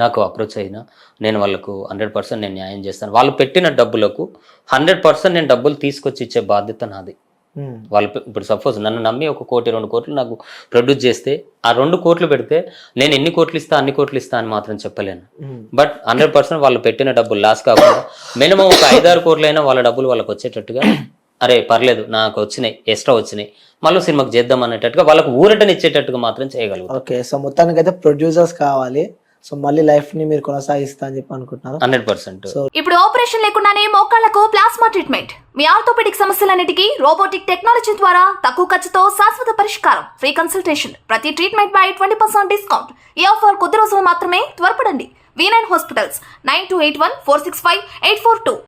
నాకు అప్రోచ్ అయినా నేను వాళ్ళకు 100% నేను న్యాయం చేస్తాను. వాళ్ళు పెట్టిన డబ్బులకు 100% నేను డబ్బులు తీసుకొచ్చి ఇచ్చే బాధ్యత నాది. వాళ్ళు ఇప్పుడు సపోజ్ నన్ను నమ్మి 1 కోటి 2 కోట్లు నాకు ప్రొడ్యూస్ చేస్తే, ఆ 2 కోట్లు పెడితే నేను ఎన్ని కోట్లు ఇస్తా అన్ని కోట్లు ఇస్తా అని మాత్రం చెప్పలేను. బట్ 100% వాళ్ళు పెట్టిన డబ్బులు లాస్ కాకుండా మినిమం ఒక 5-6 కోట్లు అయినా వాళ్ళ డబ్బులు వాళ్ళకి వచ్చేటట్టుగా, అరే పర్లేదు నాకు వచ్చినాయి, ఎక్స్ట్రా వచ్చినాయి, మళ్ళీ సినిమాకి చేద్దాం అనేటట్టుగా వాళ్ళకు ఊరటనిచ్చేటట్టుగా మాత్రం చేయగలుగుతాం. ఓకే, సో మొత్తానికి అయితే ప్రొడ్యూసర్స్ కావాలి. సో మళ్ళీ లైఫ్ ని మీరు కొనసాగిస్తా అని చెప్పి అనుకుంటున్నారు. 100%. సో ఇప్పుడు ఆపరేషన్ లేకుండానే మోకాళ్లకు ప్లాస్మా ట్రీట్మెంట్, మీ ఆర్థోపెడిక్ సమస్యలన్నిటికీ రోబోటిక్ టెక్నాలజీ ద్వారా తక్కువ ఖర్చుతో శాశ్వత పరిష్కారం, ఫ్రీ కన్సల్టేషన్, ప్రతి ట్రీట్మెంట్ పై 20% డిస్కౌంట్. ఈ ఆఫర్ కొద్ది రోజులు మాత్రమే, త్వరపడండి. V9 hospitals 9281465842.